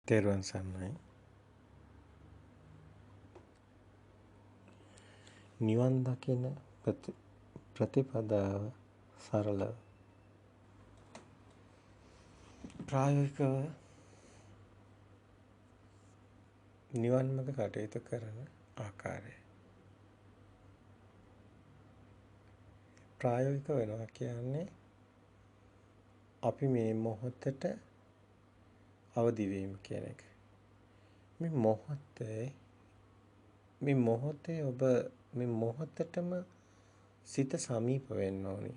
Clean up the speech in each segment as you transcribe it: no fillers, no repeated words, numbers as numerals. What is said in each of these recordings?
තෙරුවන් සරණයි. නිවන් දකින ප්‍රතිපදාව සරලව ප්‍රායෝගිකව නිවන් මඟ කටයුතු කරන ආකාරය. ප්‍රායෝගික වෙනවා කියන්නේ අපි මේ මොහොතට අවදි වීම කියන එක. මේ මොහොතේ ඔබ මේ මොහොතටම සිත සමීප වෙන්න ඕනි.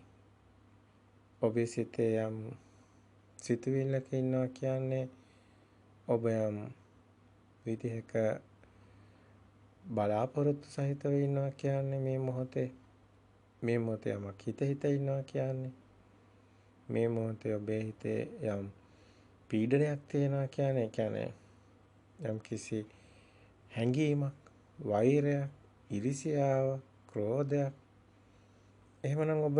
ඔබේ සිතේ යම් සිතුවිල්ලක ඉන්නවා කියන්නේ ඔබ යම් විදිහක බලාපොරොත්තු සහිතව ඉන්නවා කියන්නේ මේ මොහොතේ යමක් හිත ඉන්නවා කියන්නේ මේ මොහොතේ ඔබේ හිතේ යම් පීඩනයක් තියෙනවා කියන්නේ යම් කිසි හැඟීමක්, වෛරයක්, ඉරිසියාව, ක්‍රෝධයක්. එහෙමනම් ඔබ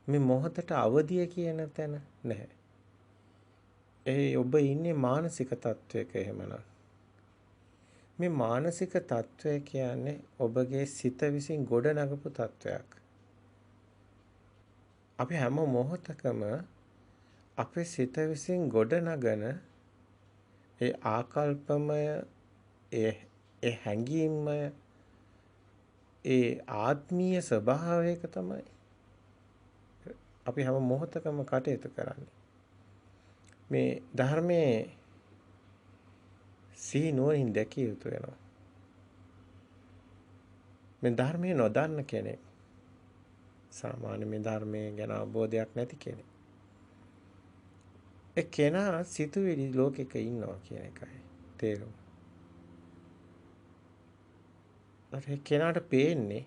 මේ මොහොතට අවදිය කියන තැන නැහැ. ඔබ ඉන්නේ මානසික තත්වයක. එහෙමනම් මේ මානසික තත්වය කියන්නේ ඔබගේ සිත විසින් ගොඩ නගපු තත්වයක්. අපි හැම මොහොතකම අපේ සිත විසින් ගොඩ නගන ඒ ආකල්පමය, ඒ හැඟීම්මය, ඒ ආත්මීය ස්වභාවයක තමයි අපි හැම මොහොතකම කටයුතු කරන්නේ. මේ ධර්මයේ සිහි නුවණින් දැකිය යුතු වෙනවා. මේ ධර්මයේ නොදන්න කෙනෙක්, සාමාන්‍ය මේ ධර්මයේ ගැන අවබෝධයක් නැති කෙනෙක්, ඒ කෙනා සිතුවිලි ලෝකෙක ඉන්නවා කියන එකයි තේරුම. ඒ කෙනාට පේන්නේ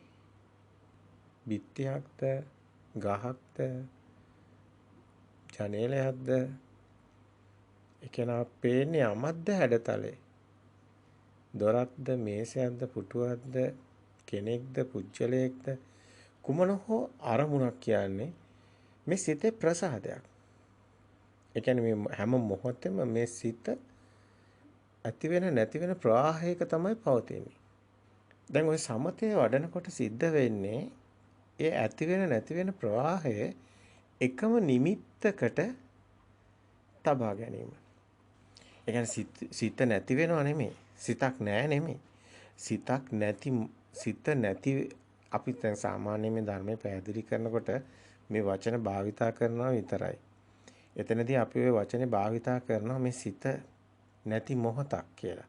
බිත්තියක්ද, ගහක්ද, ජනේලයක්ද? ඒ කෙනා පේන්නේ යමක්ද හැඩතලේ? දොරක්ද, මේසයක්ද, පුටුවක්ද, කෙනෙක්ද, පුජ්‍යලයක්ද? කුමන හෝ අරමුණක් කියන්නේ මේ සිතේ ප්‍රසාදයක්. ඒ කියන්නේ මේ හැම මොහොතෙම මේ සිත ඇති වෙන නැති වෙන ප්‍රවාහයක තමයි පවතින්නේ. දැන් ওই සමතේ වඩනකොට සිද්ධ වෙන්නේ ඒ ඇති වෙන නැති වෙන ප්‍රවාහය එකම නිමිත්තකට තබා ගැනීම. ඒ කියන්නේ සිත නැති වෙනව නෙමෙයි. සිතක් නැහැ නෙමෙයි. සිත නැති අපි දැන් සාමාන්‍ය මේ ධර්මයේ පැහැදිලි කරනකොට මේ වචන භාවිතා කරනවා විතරයි. එතනදී අපි ওই වචනේ භාවිතා කරනවා මේ සිත නැති මොහොතක් කියලා.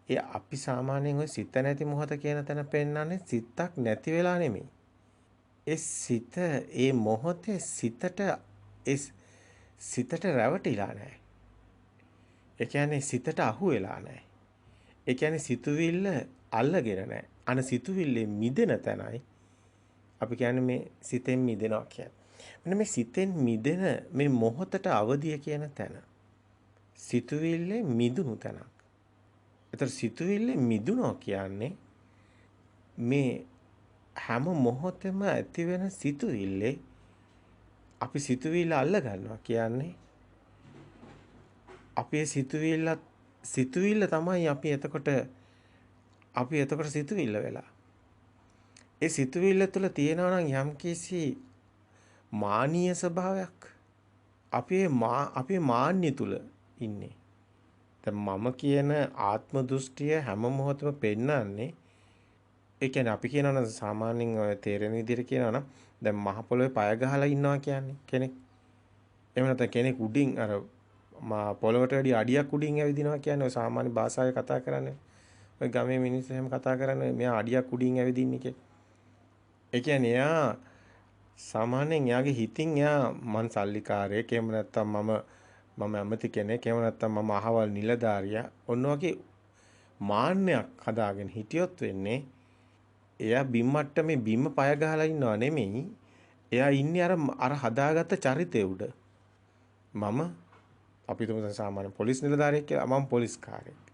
ඒ අපි සාමාන්‍යයෙන් ওই සිත නැති මොහොත කියන තැන පෙන්නන්නේ සිතක් නැති වෙලා නෙමෙයි. ඒ මොහොතේ සිතට රැවටිලා නැහැ. ඒ කියන්නේ සිතට අහු වෙලා නැහැ. ඒ කියන්නේ සිතුවිල්ල අල්ලගෙන නැහැ. සිතුවිල්ලේ මිදෙන තැනයි අපි කියන්නේ මේ සිතෙන් මිදෙනවා කියන්නේ. මෙන්න මේ සිතෙන් මිදෙන මේ මොහොතට අවදිය කියන තැන. සිතුවිල්ලේ මිදුණු තැනක්. ඒතර සිතුවිල්ලේ මිදුණා කියන්නේ මේ හැම මොහොතෙම ඇති වෙන සිතුවිල්ලේ අපි සිතුවිල්ල අල්ල ගන්නවා කියන්නේ අපේ සිතුවිල්ල තමයි අපි එතකොට සිතුවිල්ල වෙලා. ඒ සිතුවිල්ල තුළ තියෙනවා නම් යම්කිසි මානීය ස්වභාවයක්. අපේ මාන්නය තුළ ඉන්නේ. දැන් මම කියන ආත්ම දෘෂ්ටිය හැම මොහොතම පෙන්නන්නේ. ඒ කියන්නේ අපි කියනවනම් සාමාන්‍යයෙන් ඔය තේරෙන විදිහට කියනවනම් දැන් මහ පොළොවේ පය ගහලා ඉන්නවා කියන්නේ කෙනෙක්. එහෙම නැත්නම් කෙනෙක් උඩින් අර පොළොවට වැඩි අඩියක් උඩින් ඇවිදිනවා කියන්නේ ඔය සාමාන්‍ය භාෂාවේ කතා කරන්නේ. ඔය ගමේ මිනිස්සු එහෙම කතා කරන්නේ මෙයා අඩියක් උඩින් ඇවිදින්නේ කියලා. ඒ කියන්නේ එයා සාමාන්‍යයෙන් එයාගේ හිතින් එයා මං සල්ලිකාරයෙක්, එහෙම නැත්නම් මම ඇමති කෙනෙක්, එහෙම නැත්නම් මම අහවල් නිලධාරියා. ඔන්න වගේ මාන්නයක් හදාගෙන හිටියොත් වෙන්නේ එයා බිම්මට්ටමේ බිම්ම පය ගහලා ඉන්නව නෙමෙයි. එයා ඉන්නේ අර හදාගත්ත චරිතය උඩ. අපි තුමු සාමාන්‍ය පොලිස් නිලධාරියෙක් කියලා මම පොලිස් කාර්යයක්.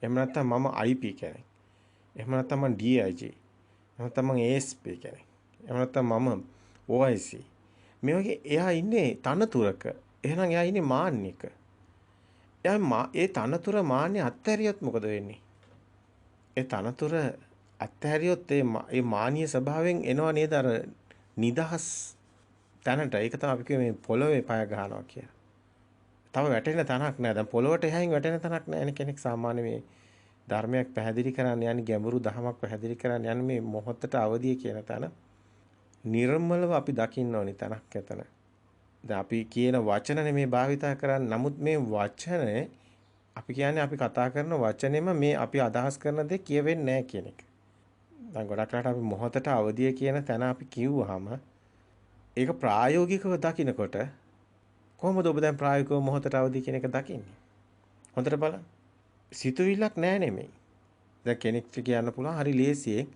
එහෙම නැත්නම් මම IP කෙනෙක්. එහෙම නැත්නම් මම DIG. එහෙම නැත්නම් මම ASP කෙනෙක්. එහෙම නැත්නම් මම OIC. මේ වගේ එයා ඉන්නේ තනතුරක. එහෙනම් එයා ඉන්නේ මාන්නයක. ඒ තනතුර මාන්නේ අත්හැරියොත් මොකද වෙන්නේ? ඒ තනතුර අත්හැරියොත් ඒ මානීය ස්වභාවයෙන් එනවා නේද අර නිදහස් තැනට. ඒක තමයි අපි කියේ මේ පොළවේ පය ගන්නවා කියලා. තව වැටෙන තැනක් නෑ. දැන් පොළොවට එහායින් වැටෙන තැනක් නෑනේ කෙනෙක් සාමාන්‍ය මේ ධර්මයක් පැහැදිලි කරන්න යන්නේ ගැඹුරු දහමක් පැහැදිලි කරන්න යන්නේ මේ මොහොතට අවදිය කියන තැන. නිර්මලව අපි දකින්න ඕනි තැනක් එතන. දැන් අපි කියන වචන මේ භාවිතා කරන්නේ. නමුත් මේ වචනේ අපි කියන්නේ අපි කතා කරන වචනේම මේ අපි අදහස් කරන දේ කියවෙන්නේ නැහැ කියන එක. දැන් ගොඩක් රට අපි මොහොතට අවදිය කියන තැන අපි කිව්වහම ඒක ප්‍රායෝගිකව දකිනකොට කොහොමද ඔබ දැන් ප්‍රායෝගිකව මොහොතට අවදි කියන එක දකින්නේ? හොඳට බලන්න. සිතුවිල්ලක් නැහැ නෙමෙයි. දැන් කෙනෙක්ට කියන්න පුළුවන් හරි ලේසියෙන්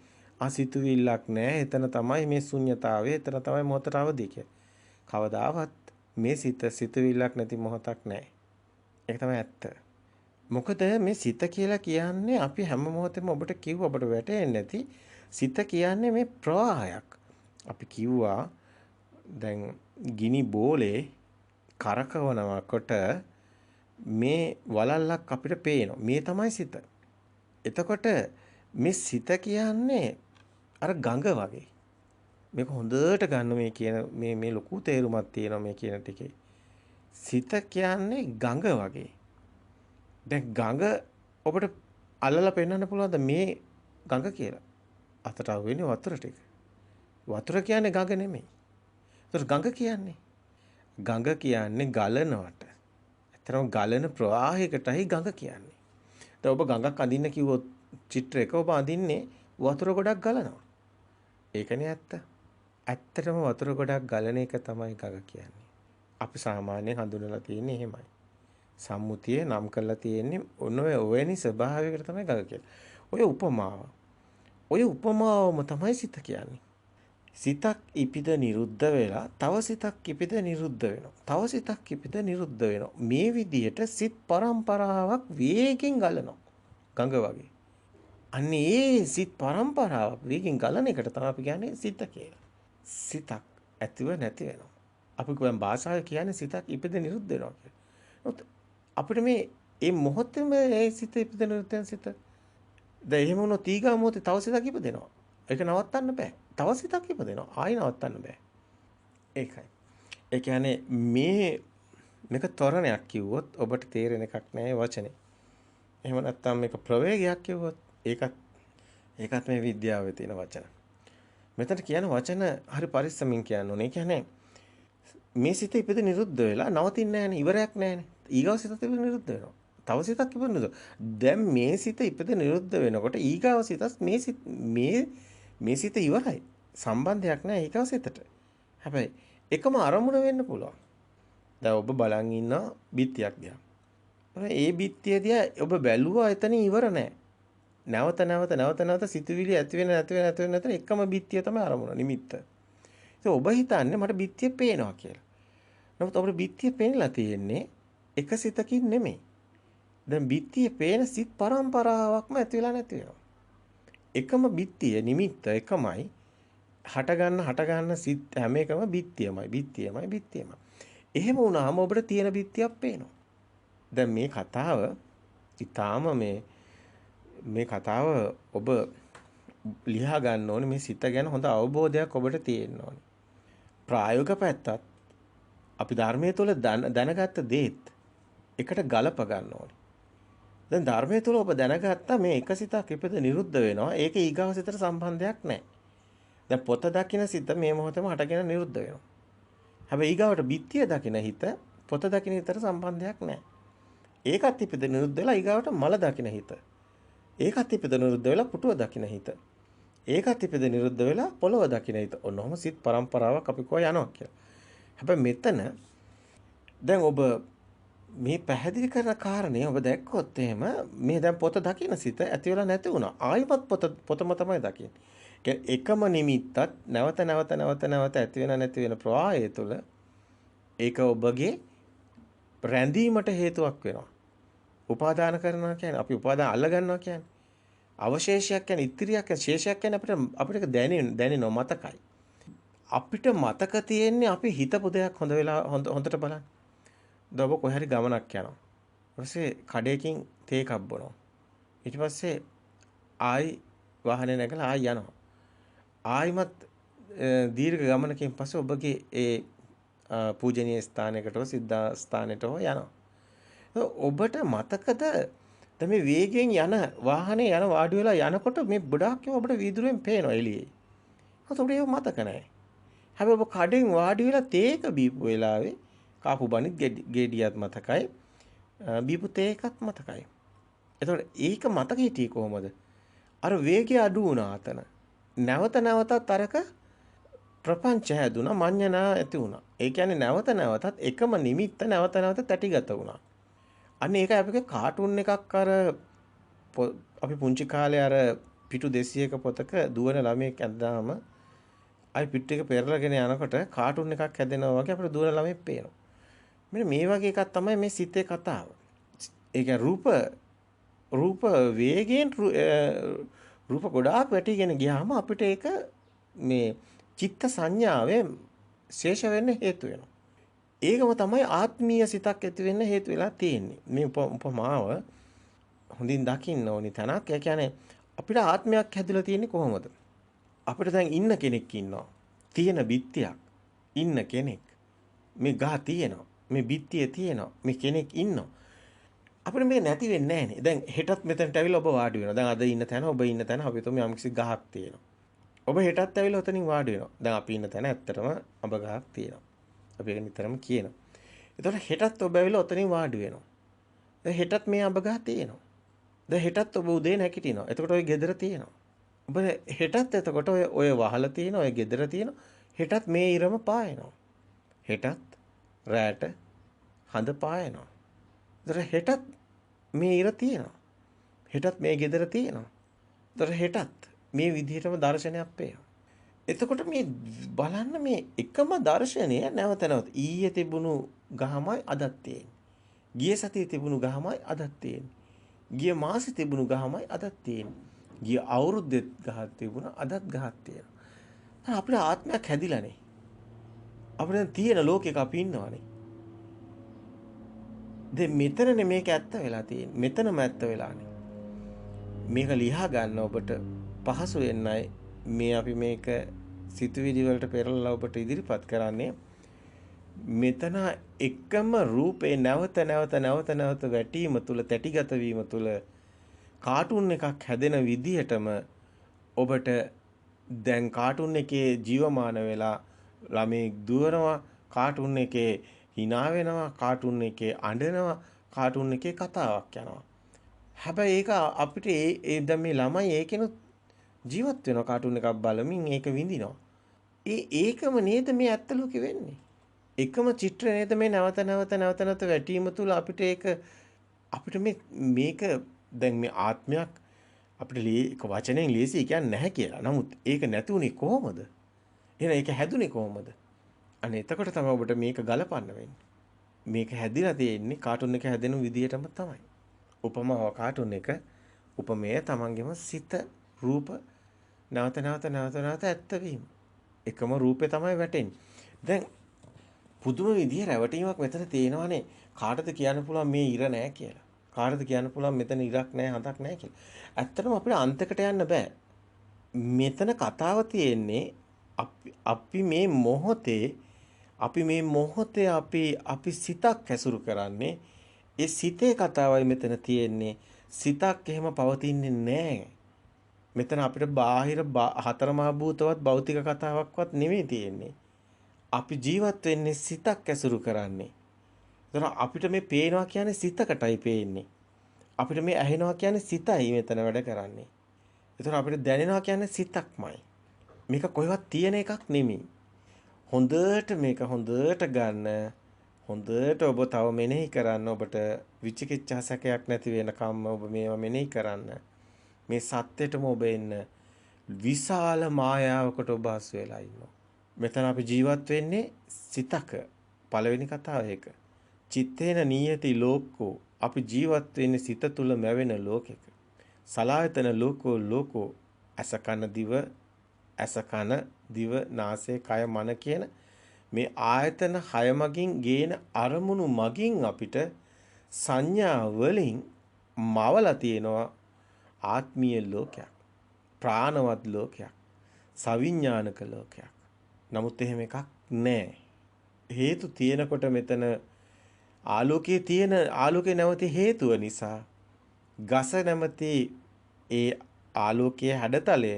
සිතුවිල්ලක් නැහැ. එතන තමයි මේ ශුන්්‍යතාවය. එතන තමයි මොහොතට අවදි කියන්නේ. කවදාවත් මේ සිතුවිල්ලක් නැති මොහොතක් නැහැ. ඒක තමයි ඇත්ත. මොකද මේ සිත කියලා කියන්නේ අපි හැම මොහොතෙම ඔබට කිව්ව ඔබට වැටෙන්නේ නැති සිත කියන්නේ මේ ප්‍රවාහයක්. අපි කිව්වා දැන් ගිනි බෝලේ කරකවනකොට මේ වලල්ලක් අපිට පේනවා. මේ තමයි සිත. එතකොට මේ සිත කියන්නේ අර ගඟ වගේ. මේක හොඳට ගන්න මේ කියන මේ ලොකු තේරුමක් තියෙනවා මේ කියන ටිකේ. සිත කියන්නේ ගඟ වගේ. දැන් ගඟ ඔබට අල්ලලා පෙන්වන්න පුළුවන්ද මේ ගඟ කියලා? අතට අහු වෙන්නේ වතුර ටික. වතුර කියන්නේ ගඟ නෙමෙයි. ඒතර ගඟ කියන්නේ ගලනවට. ඇත්තටම ගලන ප්‍රවාහයකටයි ගඟ කියන්නේ. දැන් ඔබ ගඟක් අඳින්න කිව්වොත් චිත්‍රයක ඔබ අඳින්නේ වතුර ගොඩක් ගලනවා. ඒකනේ ඇත්ත. ඇත්තටම වතුර ගොඩක් ගලන එක තමයි ගඟ කියන්නේ. අපි සාමාන්‍යයෙන් හඳුනලා තියෙන්නේ එහෙමයි. සම්මුතියේ නම් කරලා තියෙන්නේ ඔයනි ස්වභාවයකට තමයි ගඟ කියන්නේ. ඔය උපමාවම තමයි සිත කියන්නේ. සිතක් ඉපිද නිරුද්ධ වෙලා තව සිතක් ඉපිද නිරුද්ධ වෙනවා. තව සිතක් ඉපිද නිරුද්ධ වෙනවා. මේ විදිහට සිත් පරම්පරාවක් වේගෙන් ගලනවා. ගඟ වගේ. අන්න ඒ සිත් පරම්පරාවක් වේගෙන් ගලන එකට තමයි අපි කියන්නේ සිත කියලා. සිතක් ඇතිව නැති වෙනවා. අපි කියන් භාෂාවේ කියන්නේ සිතක් ඉපිද නිරුද්ධ වෙනවා කියලා. අපිට මේ මොහොතේම ඒ සිත ඉපිද නිරුද්ධ වෙන සිත. දැන් එහෙම වුණොත් ඊගා මොහොතේ තව සිතක් ඉපදෙනවා. ඒක නවත්තන්න බෑ. තව සිතක් ඉපදෙනවා. ආයි නවත්තන්න බෑ. ඒකයි. ඒ කියන්නේ මේක තොරණයක් කිව්වොත් ඔබට තේරෙන එකක් නෑ වචනේ. එහෙම නැත්නම් මේක ප්‍රවේගයක් කිව්වොත් ඒකත් මේ විද්‍යාවේ තියෙන වචන. මෙතන කියන වචන හරි පරිස්සමින් කියන්න ඕනේ. ඒ කියන්නේ මේ සිත ඉපද නිරුද්ධ වෙලා නවතින්නේ නැහැනේ. ඉවරයක් නැහැනේ. ඊගාව සිතත් ඉපද නිරුද්ධ වෙනවා. තව සිතක් ඉපද නිරුද්ධ. දැන් මේ සිත ඉපද නිරුද්ධ වෙනකොට ඊගාව සිතත් මේ සිත ඉවරයි. සම්බන්ධයක් නැහැ ඊගාව සිතට. හැබැයි එකම අරමුණ වෙන්න පුළුවන්. දැන් ඔබ බලන් ඉන්න බිත්තියක් දිහා. ඒ බිත්තිය දිහා ඔබ බැලුවා එතන ඉවර නැහැ. නැවත සිතුවිලි ඇති වෙන එකම බිත්තිය තමයි අරමුණ නිමිත්ත. ඉතින් ඔබ හිතන්නේ මට බිත්තිය පේනවා කියලා. නමුත් අපේ බිත්තිය පේනලා තියෙන්නේ එක සිතකින් නෙමෙයි. දැන් බිත්තිය පේන සිත් පරම්පරාවක්ම ඇති වෙලා නැති වෙනවා. එකම බිත්තිය නිමිත්ත එකමයි හට ගන්න සිත් හැම එකම බිත්තියමයි. එහෙම වුණාම ඔබට තියෙන බිත්තියක් පේනවා. දැන් මේ කතාව ඊටාම මේ කතාව ඔබ ලියා ගන්න ඕනේ. මේ සිත ගැන හොඳ අවබෝධයක් ඔබට තියෙන්න ඕනේ. ප්‍රායෝගික පැත්තත් අපි ධර්මයේ තුල දැනගත්ත දේත් එකට ගලප ගන්න ඕනේ. දැන් ධර්මයේ තුල ඔබ දැනගත්තා මේ එක සිතක් ඉපද නිරුද්ධ වෙනවා. ඒක ඊගාව සිතට සම්බන්ධයක් නැහැ. දැන් පොත දකින සිත මේ මොහොතේම හටගෙන නිරුද්ධ වෙනවා. හැබැයි ඊගාවට බිත්තිය දකින හිත පොත දකින හිතට සම්බන්ධයක් නැහැ. ඒකත් ඉපද නිරුද්ධ වෙලා ඊගාවට මල දකින හිත. ඒකත් ඉපද නිරුද්ධ වෙලා පුටුව දකින හිත. ඒකත් ඉපද නිරුද්ධ වෙලා පොළව දකින හිත. ඔන්නෝම සිත් පරම්පරාවක් අපි කොහේ යනවා කියලා. හැබැයි මෙතන දැන් ඔබ මේ පැහැදිලි කරන කාරණේ ඔබ දැක්කොත් එහෙම මේ දැන් පොත දකින සිත ඇති වෙලා නැති වුණා. ආයිමත් පොතම තමයි දකින්නේ. එකම නිමිත්තත් නැවත ඇති වෙන නැති වෙන ප්‍රවාහය තුළ ඒක ඔබගේ රැඳීමට හේතුවක් වෙනවා. උපාදාන කරනවා කියන්නේ අපි උපාදාන අල්ල ගන්නවා කියන්නේ අවශේෂයක් කියන්නේ ඉතිරියක් ශේෂයක් කියන්නේ අපිට දැනෙනවා මතකයි. අපිට මතක තියෙන්නේ අපි හිතපු දෙයක් හොඳට බලන්න. ඔබ කොහේ හරි ගමනක් යනවා. ඊපස්සේ කඩේකින් තේ එකක් බොනවා. ඊට පස්සේ ආයි වාහනේ නැගලා ආයි යනවා. ආයිමත් දීර්ඝ ගමනකින් පස්සේ ඔබගේ ඒ පූජනීය ස්ථානයකට හෝ සිද්ධා ස්ථානයට හෝ යනවා. ඔබට මතකද දැන් මේ වේගයෙන් යන වාහනේ යන වාඩි වෙලා යනකොට මේ ගොඩාක් ඒවා ඔබට වීදුරුවෙන් පේනවා එළියේ. ඔබට ඒක මතක නැහැ. හැබැයි ඔබ කඩෙන් වාඩි වෙලා තේක බීපු වෙලාවේ කාපු බණිත් ගෙඩියත් මතකයි. බීපු තේකත් මතකයි. එතකොට ඒක මතක හිටියේ කොහොමද? අර වේගය අඩු වුණා අතන. නැවත නැවතත් අරක ප්‍රපංච හැදුනා මඤ්ඤණා ඇති වුණා. ඒ කියන්නේ නැවත නැවතත් එකම නිමිත්ත නැවත නැවත තැටිගත වුණා. අන්න ඒක අපිට කාටුන් එකක් අර අපි පුංචි කාලේ අර පිටු 200ක පොතක දුවන ළමයෙක් ඇද්දාම අයි පිටු එක පෙරලගෙන යනකොට කාටුන් එකක් හැදෙනවා වගේ අපිට දුවන ළමයෙක් පේනවා. මෙන්න මේ වගේ එකක් තමයි මේ සිතේ කතාව. ඒ කියන්නේ රූප වේගයෙන් රූප ගොඩාක් වැටිගෙන ගියාම අපිට ඒක මේ චිත්ත සංඥාවේ ශේෂ වෙන්න හේතු වෙනවා. ඒකම තමයි ආත්මීය සිතක් ඇති වෙන්න හේතු වෙලා තියෙන්නේ. මේ උපමාව හොඳින් දකින්න ඕනි තැනක්. ඒ කියන්නේ අපිට ආත්මයක් හැදිලා තියෙන්නේ කොහොමද? අපිට දැන් ඉන්න කෙනෙක් ඉන්නවා. තියෙන බිත්තියක් ඉන්න කෙනෙක්. මේ ගහ තියෙනවා. මේ බිත්තිය තියෙනවා. මේ කෙනෙක් ඉන්නවා. අපිට මේක නැති වෙන්නේ නැහනේ. දැන් හෙටත් මෙතනට ඇවිල්ලා ඔබ වාඩි වෙනවා. දැන් අද ඉන්න තැන ඔබ ඉන්න තැන අපි තුමු යම්කිසි ගහක් තියෙනවා. ඔබ හෙටත් ඇවිල්ලා ඔතනින් වාඩි වෙනවා. දැන් අපි ඉන්න තැන ඇත්තටම අඹ ගහක් තියෙනවා. අපි ඒක නිතරම කියනවා. එතකොට හෙටත් ඔබ ඇවිල්ලා ඔතනින් වාඩි වෙනවා. දැන් හෙටත් මේ අඹ ගහ තියෙනවා. දැන් හෙටත් ඔබ උදේ නැගිටිනවා. එතකොට ඔය ගෙදර තියෙනවා. ඔබ හෙටත් එතකොට ඔය වහල තියෙනවා, ඔය ගෙදර තියෙනවා. හෙටත් මේ ඉරම පායනවා. හෙටත් රැට හඳ පායනවා. එතකොට හෙටත් මේ ඉර තියෙනවා. හෙටත් මේ ගෙදර තියෙනවා. එතකොට හෙටත් මේ විදිහටම දර්ශනයක් පේනවා. එතකොට මේ බලන්න මේ එකම දර්ශනය නැවත නැවත ඊයේ තිබුණු ගහමයි අදත් තියෙන්නේ. ගිය සතියේ තිබුණු ගහමයි අදත් තියෙන්නේ. ගිය මාසෙ තිබුණු ගහමයි අදත් තියෙන්නේ. ගිය අවුරුද්දෙත් ගහක් තිබුණා අදත් ගහක් තියෙනවා. අපේ ආත්මයක් හැදිලානේ. අපිට තියෙන ලෝකෙක අපි ඉන්නවානේ. දැන් මෙතනනේ මේක ඇත්ත වෙලා තියෙන්නේ. මෙතනම ඇත්ත වෙලානේ. මේක ලියා ගන්න ඔබට පහසු වෙන්නයි මේ අපි මේක සිතුවිලි වලට පෙරලලා ඔබට ඉදිරිපත් කරන්නේ. මෙතන එකම රූපේ නැවත නැවත වැටීම තුල තැටිගත වීම තුල කාටුන් එකක් හැදෙන විදිහටම ඔබට දැන් කාටුන් එකේ ජීවමාන වෙලා ළමෙක් දුවනවා, කාටුන් එකේ hina වෙනවා, කාටුන් එකේ අඬනවා, කාටුන් එකේ කතාවක් යනවා. හැබැයි ඒක අපිට ඒ දැන් මේ ළමයි ඒකෙනුත් ජීවත් වෙනවා කාටුන් එකක් බලමින් ඒක විඳිනවා. ඒකම නේද මේ ඇත්ත ලෝකෙ වෙන්නේ. එකම චිත්‍රය නේද මේ නැවත වැටීම තුල අපිට මේක දැන් මේ ආත්මයක් අපිට වචනෙන් ලේසි කියන්නේ නැහැ කියලා. නමුත් ඒක නැති උනේ කොහොමද? එහෙනම් ඒක හැදුනේ කොහොමද? අනේ එතකොට තමයි ඔබට මේක ගලපන්න වෙන්නේ. මේක හැදිලා තියෙන්නේ කාටුන් එක හැදෙන විදිහටම තමයි. උපමාව කාටුන් එක උපමේය තමන්ගේම සිත රූප නැවත ඇත්ත වීම. එකම රූපේ තමයි වැටෙන්නේ. දැන් පුදුම විදිහ රැවටීමක් මෙතන තියෙනවානේ. කාටද කියන්න පුළුවන් මේ ඉර නෑ කියලා. කාටද කියන්න පුළුවන් මෙතන ඉරක් නෑ හඳක් නෑ කියලා. ඇත්තටම අපිට අන්තයකට යන්න බෑ. මෙතන කතාව තියෙන්නේ අපි මේ මොහොතේ අපි සිතක් ඇසුරු කරන්නේ. ඒ සිතේ කතාවයි මෙතන තියෙන්නේ. සිතක් එහෙම පවතින්නේ නෑ. මෙතන අපිට බාහිර හතරමහා භූතවත් භෞතික කතාවක්වත් නෙමෙයි තියෙන්නේ. අපි ජීවත් වෙන්නේ සිතක් ඇසුරු කරන්නේ. එතන අපිට මේ පේනවා කියන්නේ සිතකටයි පේන්නේ. අපිට මේ ඇහෙනවා කියන්නේ සිතයි මෙතන වැඩ කරන්නේ. එතන අපිට දැනෙනවා කියන්නේ සිතක්මයි. මේක කොහෙවත් තියෙන එකක් නෙමෙයි. හොඳට ගන්න. හොඳට ඔබ තව මෙනෙහි කරන්න. ඔබට විචිකිච්ඡා සැකයක් නැති වෙනකම් ඔබ මේවා මෙනෙහි කරන්න. මේ සත්‍යයටම ඔබ එන්න. විශාල මායාවකට ඔබ හසු වෙලා ඉන්නවා. මෙතන අපි ජීවත් වෙන්නේ සිතක. පළවෙනි කතාව ඒක. චිත්තේන නීයති ලෝකෝ. අපි ජීවත් වෙන්නේ සිත තුල මැවෙන ලෝකෙක. සලායතන ලෝකෝ ඇස කන දිව නාසය කය මන කියන මේ ආයතන 6 මගින් ගේන අරමුණු මගින් අපිට සංඥා වලින් මවලා තියෙනවා ආත්මීය ලෝකයක්, ප්‍රාණවත් ලෝකයක්, සවිඥානික ලෝකයක්. නමුත් එහෙම එකක් නැහැ. හේතු තියෙනකොට මෙතන ආලෝකයේ නැවති හේතුව නිසා ගස නැමැති ඒ ආලෝකයේ හැඩතලය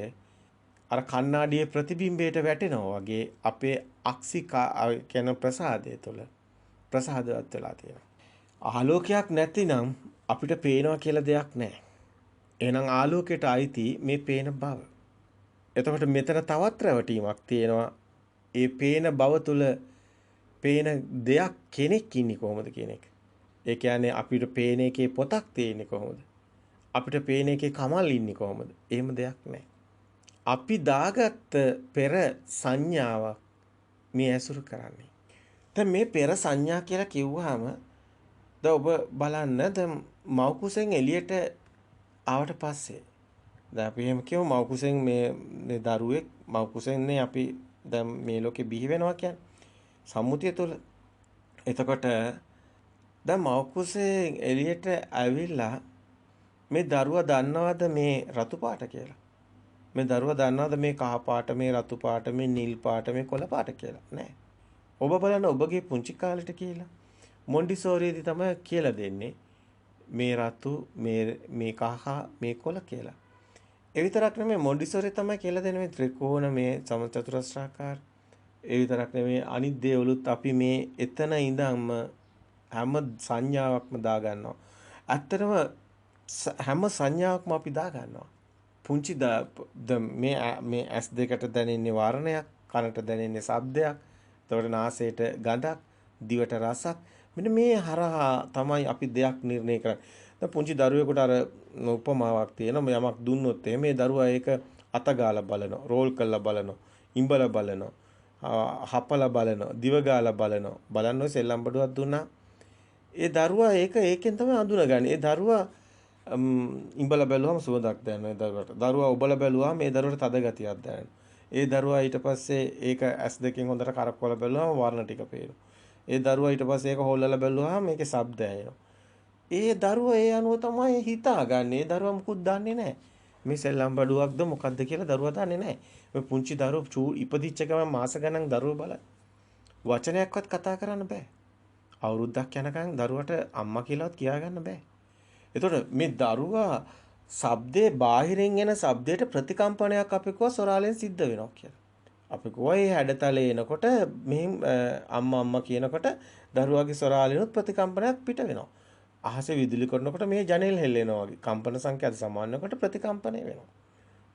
අර කණ්ණාඩියේ ප්‍රතිබිම්බයට වැටෙනවා වගේ අපේ අක්සිකා කියන ප්‍රසාදය තුළ ප්‍රසාදවත් වෙලා තියෙනවා. ආලෝකයක් නැතිනම් අපිට පේනවා කියලා දෙයක් නැහැ. එහෙනම් ආලෝකයට අයිති මේ පේන බව. එතකොට මෙතන තවත් රැවටීමක් තියෙනවා. ඒ පේන බව තුළ පේන දෙයක් කෙනෙක් ඉන්නේ කොහොමද කියන එක. ඒ කියන්නේ අපිට පේන එකේ පොතක් තියෙන්නේ කොහොමද? අපිට පේන එකේ කමල් ඉන්නේ කොහොමද? එහෙම දෙයක් නැහැ. අපි දාගත්ත පෙර සංඥාවක් මේ ඇසුරු කරන්නේ. දැන් මේ පෙර සංඥා කියලා කිව්වහම දැන් ඔබ බලන්න දැන් මව් කුසෙන් එළියට ආවට පස්සේ දැන් අපි එහෙම කියමු මව් කුසෙන් මේ දරුවෙක් මව් කුසෙන්නේ අපි දැන් මේ ලෝකේ බිහි වෙනවා කියන්නේ සම්මුතිය තුළ. එතකොට දැන් මව් කුසෙන් එළියට ඇවිල්ලා මේ දරුවා දන්නවද මේ රතු පාට කියලා? මේ දරුවා දන්නවද මේ කහ පාට, මේ රතු පාට, මේ නිල් පාට, මේ කොළ පාට කියලා? නෑ. ඔබ බලන්න ඔබගේ පුංචි කාලෙට කියලා මොන්ඩිසෝරියේදී තමයි කියලා දෙන්නේ මේ රතු, මේ කහ, මේ කොළ කියලා. ඒ විතරක් නෙමෙයි මොන්ඩිසෝරියේ තමයි කියලා දෙන්නේ මේ ත්‍රිකෝණ, මේ සමචතුරස්‍රාකාර. ඒ විතරක් නෙමෙයි අනිත් දේවලුත් අපි මේ එතන ඉඳන්ම හැම සංඥාවක්ම දා ගන්නවා. ඇත්තටම හැම සංඥාවක්ම අපි දා ගන්නවා. පුංචි මේ ඇස් දෙකට දැනෙන්නේ වර්ණයක්, කනට දැනෙන්නේ ශබ්දයක්, එතකොට නාසයට ගඳක්, දිවට රසක්. මෙන්න මේ හරහා තමයි අපි දෙයක් නිර්ණය කරන්නේ. දැන් පුංචි දරුවෙකුට අර උපමාවක් තියෙනවා. යමක් දුන්නොත් මේ දරුවා ඒක අතගාලා බලනවා, රෝල් කරලා බලනවා, ඉඹලා බලනවා, හපලා බලනවා, දිව ගාලා බලනවා. බලන්න ඔය සෙල්ලම් බඩුවක් දුන්නා. ඒ දරුවා ඒකෙන් තමයි අඳුනගන්නේ. ඒ දරුවා ඉඹලා බැලුවම සුවඳක් දැනෙනවා දරුවට. දරුවා ඔබලා බැලුවාම මේ දරුවට තද ගතියක් දැනෙනවා. ඒ දරුවා ඊට පස්සේ ඒක ඇස් දෙකෙන් හොඳට කරකවලා බැලුවාම වර්ණ ටික පේනවා. ඒ දරුවා ඊට පස්සේ ඒක හොල්ලලා බැලුවාම මේකේ ශබ්ද ඇහෙනවා. ඒ දරුවා ඒ අනුව තමයි හිතාගන්නේ. ඒ දරුවා මුකුත් දන්නේ නැහැ. මේ සෙල්ලම් බඩුවක්ද මොකක්ද කියලා දරුවා දන්නේ නැහැ. මේ පුංචි දරුවෝ ඉපදිච්ච ගමන් මාස ගණන් දරුවෝ බලන්න. වචනයක්වත් කතා කරන්න බෑ. අවුරුද්දක් යනකම් දරුවට අම්මා කියලාවත් කියාගන්න බෑ. එතකොට මේ දරුවා ශබ්දේ බාහිරින් එන ශබ්දයට ප්‍රතිකම්පනයක් අපි කෝ සොරාලෙන් සිද්ධ වෙනවා කියලා. අපි කෝ ඒ හැඩතලේ එනකොට මෙහින් අම්මා කියනකොට දරුවාගේ සොරාලෙනුත් ප්‍රතිකම්පනයක් පිට වෙනවා. අහසේ විදුලි කරනකොට මේ ජනෙල් හෙල්ලෙනවා වගේ කම්පන සංඛ්‍යාත සමාන වෙනකොට ප්‍රතිකම්පනය වෙනවා.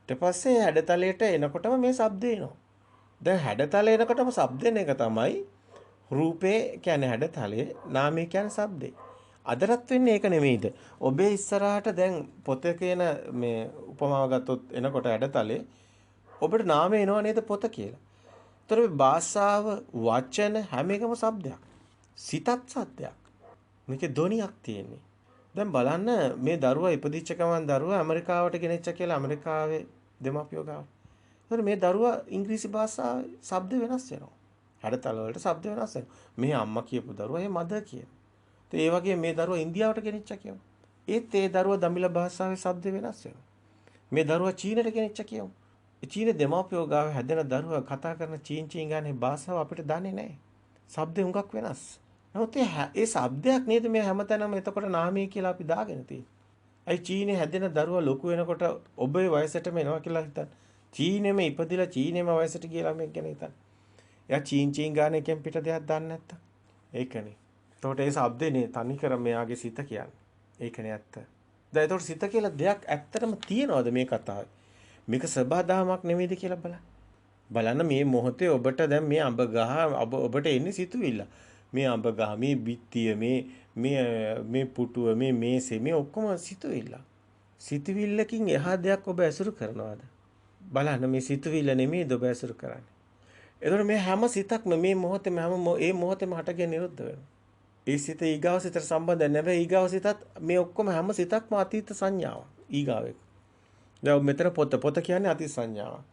ඊට පස්සේ හැඩතලයට එනකොටම මේ ශබ්දේ එනවා. දැන් හැඩතලේ එනකොටම ශබ්ද එන එක තමයි රූපේ කියන්නේ හැඩතලේ, නාමය කියන්නේ ශබ්දේ. අදටත් වෙන්නේ ඒක නෙමෙයිද? ඔබේ ඉස්සරහට දැන් පොත කියන මේ උපමාව ගත්තොත් එනකොට හැඩතලේ ඔබට නාමය එනවා නේද පොත කියලා. ඒතර මේ භාෂාව, වචන හැම එකම ශබ්දයක්. සිතත් සත්‍යයක්. මේකේ ධ්වනියක් තියෙන්නේ. දැන් බලන්න මේ දරුවා ඉපදිච්ච ගමන් දරුවා ඇමරිකාවට ගෙනෙච්ච කියලා ඇමරිකාවේ දෙමාපියෝ ගාව. ඒතර මේ දරුවා ඉංග්‍රීසි භාෂාවේ ශබ්ද වෙනස් වෙනවා. හැඩතල වලට ශබ්ද වෙනස් වෙනවා. මේ අම්මා කියපු දරුවා ඒ මදර් කියන. ඒ වගේ මේ දරුවා ඉන්දියාවට ගෙනිච්ච කියමු. ඒත් ඒ දරුවා දමිළ භාෂාවේ ශබ්ද වෙනස් වෙනවා. මේ දරුවා චීනට ගෙනිච්ච කියමු. ඒ චීන දෙමාපියෝ ගාව හැදෙන දරුවා කතා කරන චීන් ගානේ භාෂාව අපිට දන්නේ නැහැ. ශබ්ද හුඟක් වෙනස්. නමුත් ඒ ශබ්දයක් නේද මේ හැමතැනම එතකොට නාමය කියලා අපි දාගෙන තියෙන්නේ. අයි චීනේ හැදෙන දරුවා ලොකු වෙනකොට ඔබේ වයසටම එනවා කියලා හිතන්න. චීනෙම ඉපදිලා චීනෙම වයසට ගියලා මේක ගැන හිතන්න. එයා චීන් ගානේ එකෙන් පිට දෙයක් දන්නේ නැත්තම්. ඒකනේ. එතකොට ඒ ශබ්දේනේ තනිකර මෙයාගේ සිත කියන්නේ. ඒකනේ ඇත්ත. දැන් එතකොට සිත කියලා දෙයක් ඇත්තටම තියනවද මේ කතාවේ? මේක සබදාමක් නෙමෙයිද කියලා බලන්න. බලන්න මේ මොහොතේ ඔබට දැන් මේ අඹ ගහ ඔබට එන්නේ සිතුවිල්ල. මේ අඹ ගහ, මේ බිත්තිය, මේ පුටුව, මේ මේසේ, මේ ඔක්කොම සිතුවිල්ල. සිතුවිල්ලකින් එහා දෙයක් ඔබ ඇසුරු කරනවද? බලන්න මේ සිතුවිල්ල නෙමෙයිද ඔබ ඇසුරු කරන්නේ. එතකොට මේ හැම සිතක්ම මේ මොහොතේම ඒ මොහොතේම හටගෙන නිරුද්ධ වෙනවා. ඒ සිත ඊගාව සිතට සම්බන්ධ නැහැ. ඊගාව සිතත් මේ ඔක්කොම හැම සිතක්ම අතීත සංඥාවක්. ඊගාව එක. දැන් මෙතන පොත කියන්නේ අතීත සංඥාවක්.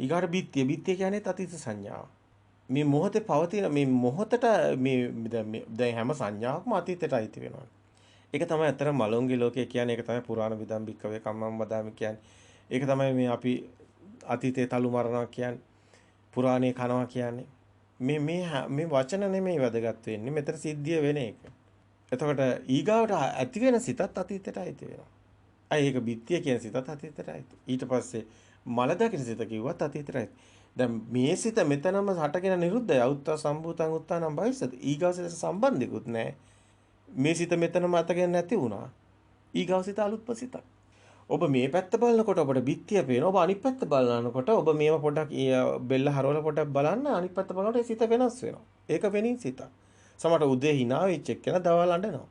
ඊගාට බිත්තිය කියන්නේ අතීත සංඥාවක්. මේ මොහොතේ පවතින මේ මොහොතට මේ දැන් හැම සංඥාවක්ම අතීතයට අයිති වෙනවා. ඒක තමයි අතර මලොන්ගේ ලෝකය කියන්නේ. ඒක තමයි පුරාණ විදම්බික්කවේ කම්මම් වදාමි කියන්නේ. ඒක තමයි මේ අපි අතීතේ තලු මරනවා කියන්නේ. පුරාණේ කනවා කියන්නේ. මේ වචන නෙමෙයි වැදගත් වෙන්නේ. මෙතන සිද්ධිය වෙන එක. එතකොට ඊගාවට ඇති වෙන සිතත් අතීතයට අයිති වෙනවා. ඒක බිත්තිය කියන සිතත් අතීතයට අයිති. ඊට පස්සේ මල දකින සිත කිව්වත් අතීතයට අයිති. දැන් මේ සිත මෙතනම හටගෙන නිරුද්ධයි. අවුත්තා සම්භූතං උත්තානම් භවිස්සති. ඊගාව සිතට සම්බන්ධිකුත් නැහැ. මේ සිත මෙතනම අතගෙන නැති වුණා. ඊගාව සිත අලුත්ම සිතක්. ඔබ මේ පැත්ත බලනකොට ඔබට බිත්තිය පේනවා. ඔබ අනිත් පැත්ත බලනකොට ඔබ මේව පොඩක් බෙල්ල හරවලා පොඩක් බලන්න අනිත් පැත්ත බලනකොට සිත වෙනස් වෙනවා. ඒක වෙනින් සිතක්. සමහරට උදේ hina වෙච්ච එක්කෙනා දවල් අඬනවා.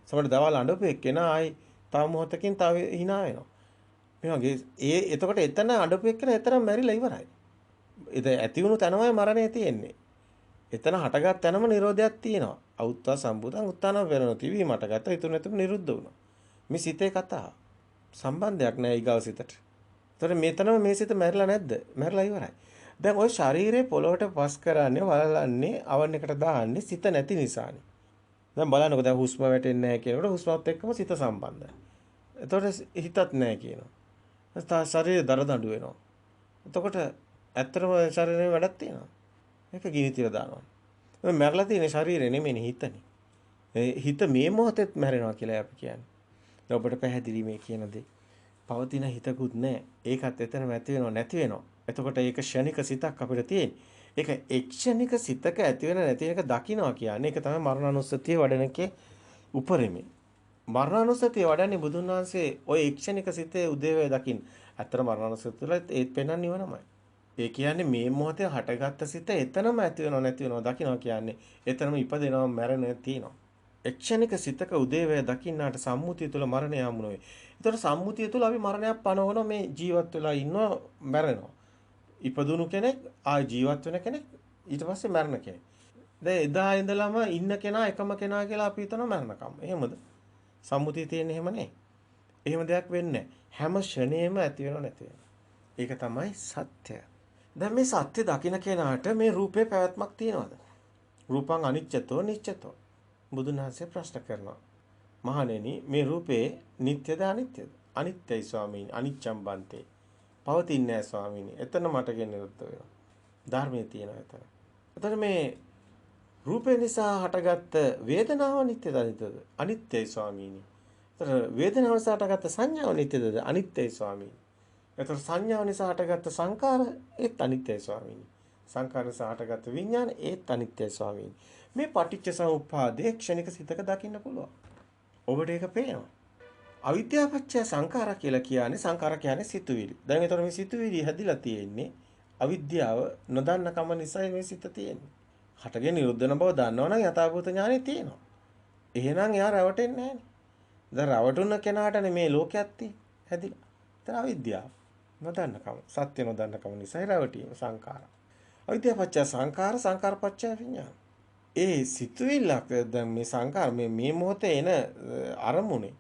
සමහරට දවල් අඬපු එක්කෙනා ආයි තව මොහොතකින් තව hina වෙනවා. මේ වගේ එතකොට එතන අඬපු එක්කෙනා එතරම් මැරිලා ඉවරයි. ඒක ඇති වුණු තැනමයි මරණය තියෙන්නේ. එතන හටගත් තැනම නිරෝධයක් තියෙනවා. අවුත්තා සම්බුතං උත්තාන වෙරණ තිවි මට ගත ඊතුරු නැතුව නිරුද්ධ වුණා. මේ සිතේ කතාව. සම්බන්ධයක් නැහැ ඊගාව සිතට. ඒතර මෙතනම මේ සිත මැරිලා නැද්ද? මැරිලා ඉවරයි. දැන් ওই ශරීරේ පොළොවට පස් කරන්නේ වලලන්නේ අවන් එකට දාන්නේ සිත නැති නිසානේ. දැන් බලන්නකෝ දැන් හුස්ම වැටෙන්නේ නැහැ කියනකොට හුස්මත් එක්කම සිත සම්බන්ධයි. එතකොට හිතත් නැහැ කියනවා. එතකොට ශරීරය දරදඬු වෙනවා. එතකොට ඇත්තටම ශරීරේ වැඩක් තියෙනවා. ඒක ගිනි තියලා දානවා. මේ මැරලා තියෙන ශරීරය නෙමෙයි හිතනේ. හිත මේ මොහොතේත් මැරෙනවා කියලා අපි කියන්නේ. ඔබට පැහැදිලි මේ කියන දේ. පවතින හිතකුත් නැහැ. ඒකත් එතනම ඇති වෙනව නැති වෙනව. එතකොට ඒක ක්ෂණික සිතක් අපිට තියෙන්නේ. ඒක ක්ෂණික සිතක ඇති වෙන නැති එක දකින්නවා කියන්නේ. ඒක තමයි මරණානුස්සතිය වඩන එකේ උපරිමයි. මරණානුස්සතිය වඩන්නේ බුදුන් වහන්සේ ওই ක්ෂණික සිතේ උදේවැය දකින්න. අතර මරණානුස්සතිය තුළ ඒත් පෙන්වන්නේ නිවනමයි. ඒ කියන්නේ මේ මොහොතේ හටගත්ත සිත එතනම ඇති වෙනව නැති වෙනව දකින්නවා කියන්නේ. එතනම ඉපදෙනවා මැරෙනවා තියෙනවා. ක්ෂණික සිතක උදේවැය දකින්නාට සම්මුතිය තුළ මරණය යමු නොවේ. ඒතර සම්මුතිය තුළ අපි මරණයක් පනවන මේ ජීවත් වෙලා ඉන්නවා මැරෙනවා. ඉපදුණු කෙනෙක් ආයි ජීවත් වෙන කෙනෙක් ඊට පස්සේ මැරෙන කෙනෙක්. දැන් එදා ඉඳලම ඉන්න කෙනා එකම කෙනා කියලා අපි හිතනවා මැරෙනකම්. එහෙමද? සම්මුතිය තියෙන්නේ එහෙම නේ. එහෙම දෙයක් වෙන්නේ හැම ෂණේම ඇති වෙනව නැති වෙනව. ඒක තමයි සත්‍ය. දැන් මේ සත්‍ය දකින්න කෙනාට මේ රූපේ පැවැත්මක් තියනවද? රූපං අනිච්චතෝ නිච්චතෝ. බුදුන් වහන්සේ ප්‍රශ්න කරනවා. මහණෙනි මේ රූපේ නිට්ටයද අනිත්‍යද? අනිත්‍යයි ස්වාමීනි. අනිච්ඡම් බන්තේ. පවතින්නේ නැහැ ස්වාමීනි. එතන මට ගෙනිරුත් වෙනවා. ධර්මයේ තියෙනවා එතන. එතන මේ රූපේ නිසා හටගත්ත වේදනාව නිට්ටයද අනිත්‍යද? අනිත්‍යයි ස්වාමීනි. එතන වේදනාව නිසා හටගත්ත සංඥාව නිට්ටයද? අනිත්‍යයි ස්වාමීනි. එතන සංඥාව නිසා හටගත්ත සංකාර ඒත් අනිත්‍යයි ස්වාමීනි. සංකාර නිසා හටගත්ත විඥාන ඒත් අනිත්‍යයි ස්වාමීනි. මේ පටිච්ච සමුප්පාදයේ ක්ෂණික සිතක දකින්න පුළුවන්. ඔබට ඒක පේනවා. අවිද්‍යාවපච්චය සංඛාර කියලා කියන්නේ සංඛාර කියන්නේ සිතුවිලි. දැන් ඒතර මේ සිතුවිලි හැදිලා තියෙන්නේ අවිද්‍යාව නොදන්න කම නිසා මේ සිත තියෙන්නේ. හටගෙන නිරුද්ධන බව දන්නවනම් යථාභූත ඥානෙ තියෙනවා. එහෙනම් එයා රැවටෙන්නේ නැහනේ. දැන් රැවටුන කෙනාටනේ මේ ලෝකයක් හැදිලා. ඒතර අවිද්‍යාව නොදන්න කම සත්‍ය නොදන්න කම නිසා රැවටීම සංඛාර. අවිද්‍යාවපච්චය සංඛාර සංඛාරපච්චය විඥාන. ඒ සිතුවිල්ලක් දැන් මේ සංකාර මේ මොහොතේ එන අරමුණේ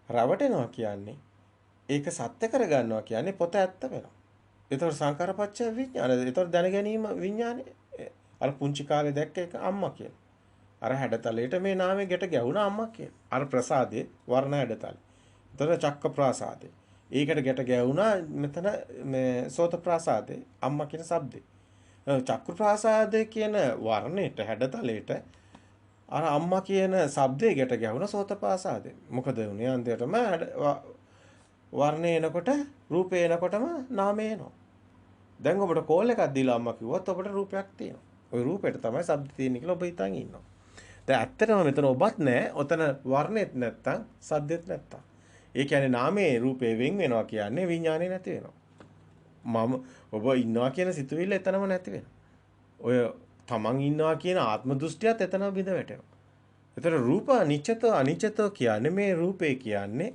රවටෙනවා කියන්නේ ඒක සත්‍ය කරගන්නවා කියන්නේ පොත ඇත්ත වෙනවා. ඒතකොට සංකාරපච්චය විඥාන. ඒතකොට දැන ගැනීම විඥානේ. අර පුංචි කාලේ දැක්ක එක අම්මා කියලා. අර හැඩතලයට මේ නාමයේ ගැට ගැහුණා අම්මා කියලා. අර ප්‍රසාදේ වර්ණ හැඩතල. ඒතකොට චක්ක ප්‍රසාදේ. ඒකට ගැට ගැහුණා මෙතන මේ සෝත ප්‍රසාදේ අම්මා කියන શબ્දේ. චක්කු ප්‍රාසාදේ කියන වර්ණයට හැඩතලයට අර අම්මා කියන શબ્දේ ගැට ගැහුණ සෝත ප්‍රාසාදේ. මොකද උනේ අන්තිමටම වර්ණේ එනකොට රූපේ එනකොටම නාමය එනවා. දැන් ඔබට කෝල් එකක් දීලා අම්මා කිව්වොත් ඔබට රූපයක් තියෙනවා. ওই රූපෙට තමයි શબ્ද තියෙන්නේ කියලා ඔබ හිතන් ඉන්නවා. දැන් ඇත්තටම මෙතන ඔබත් නැහැ. ඔතන වර්ණෙත් නැත්තම් શબ્දෙත් නැත්තම්. ඒ කියන්නේ නාමයේ රූපේ වෙන් වෙනවා කියන්නේ විඥානේ නැති වෙනවා. මම ඔබ ඉන්නවා කියන සිතුවිල්ල එතනම නැති වෙනවා. ඔය තමන් ඉන්නවා කියන ආත්ම දෘෂ්ටියත් එතනම බිඳ වැටෙනවා. ඒතර රූප අනිච්චතෝ අනිච්චතෝ කියන්නේ මේ රූපේ කියන්නේ.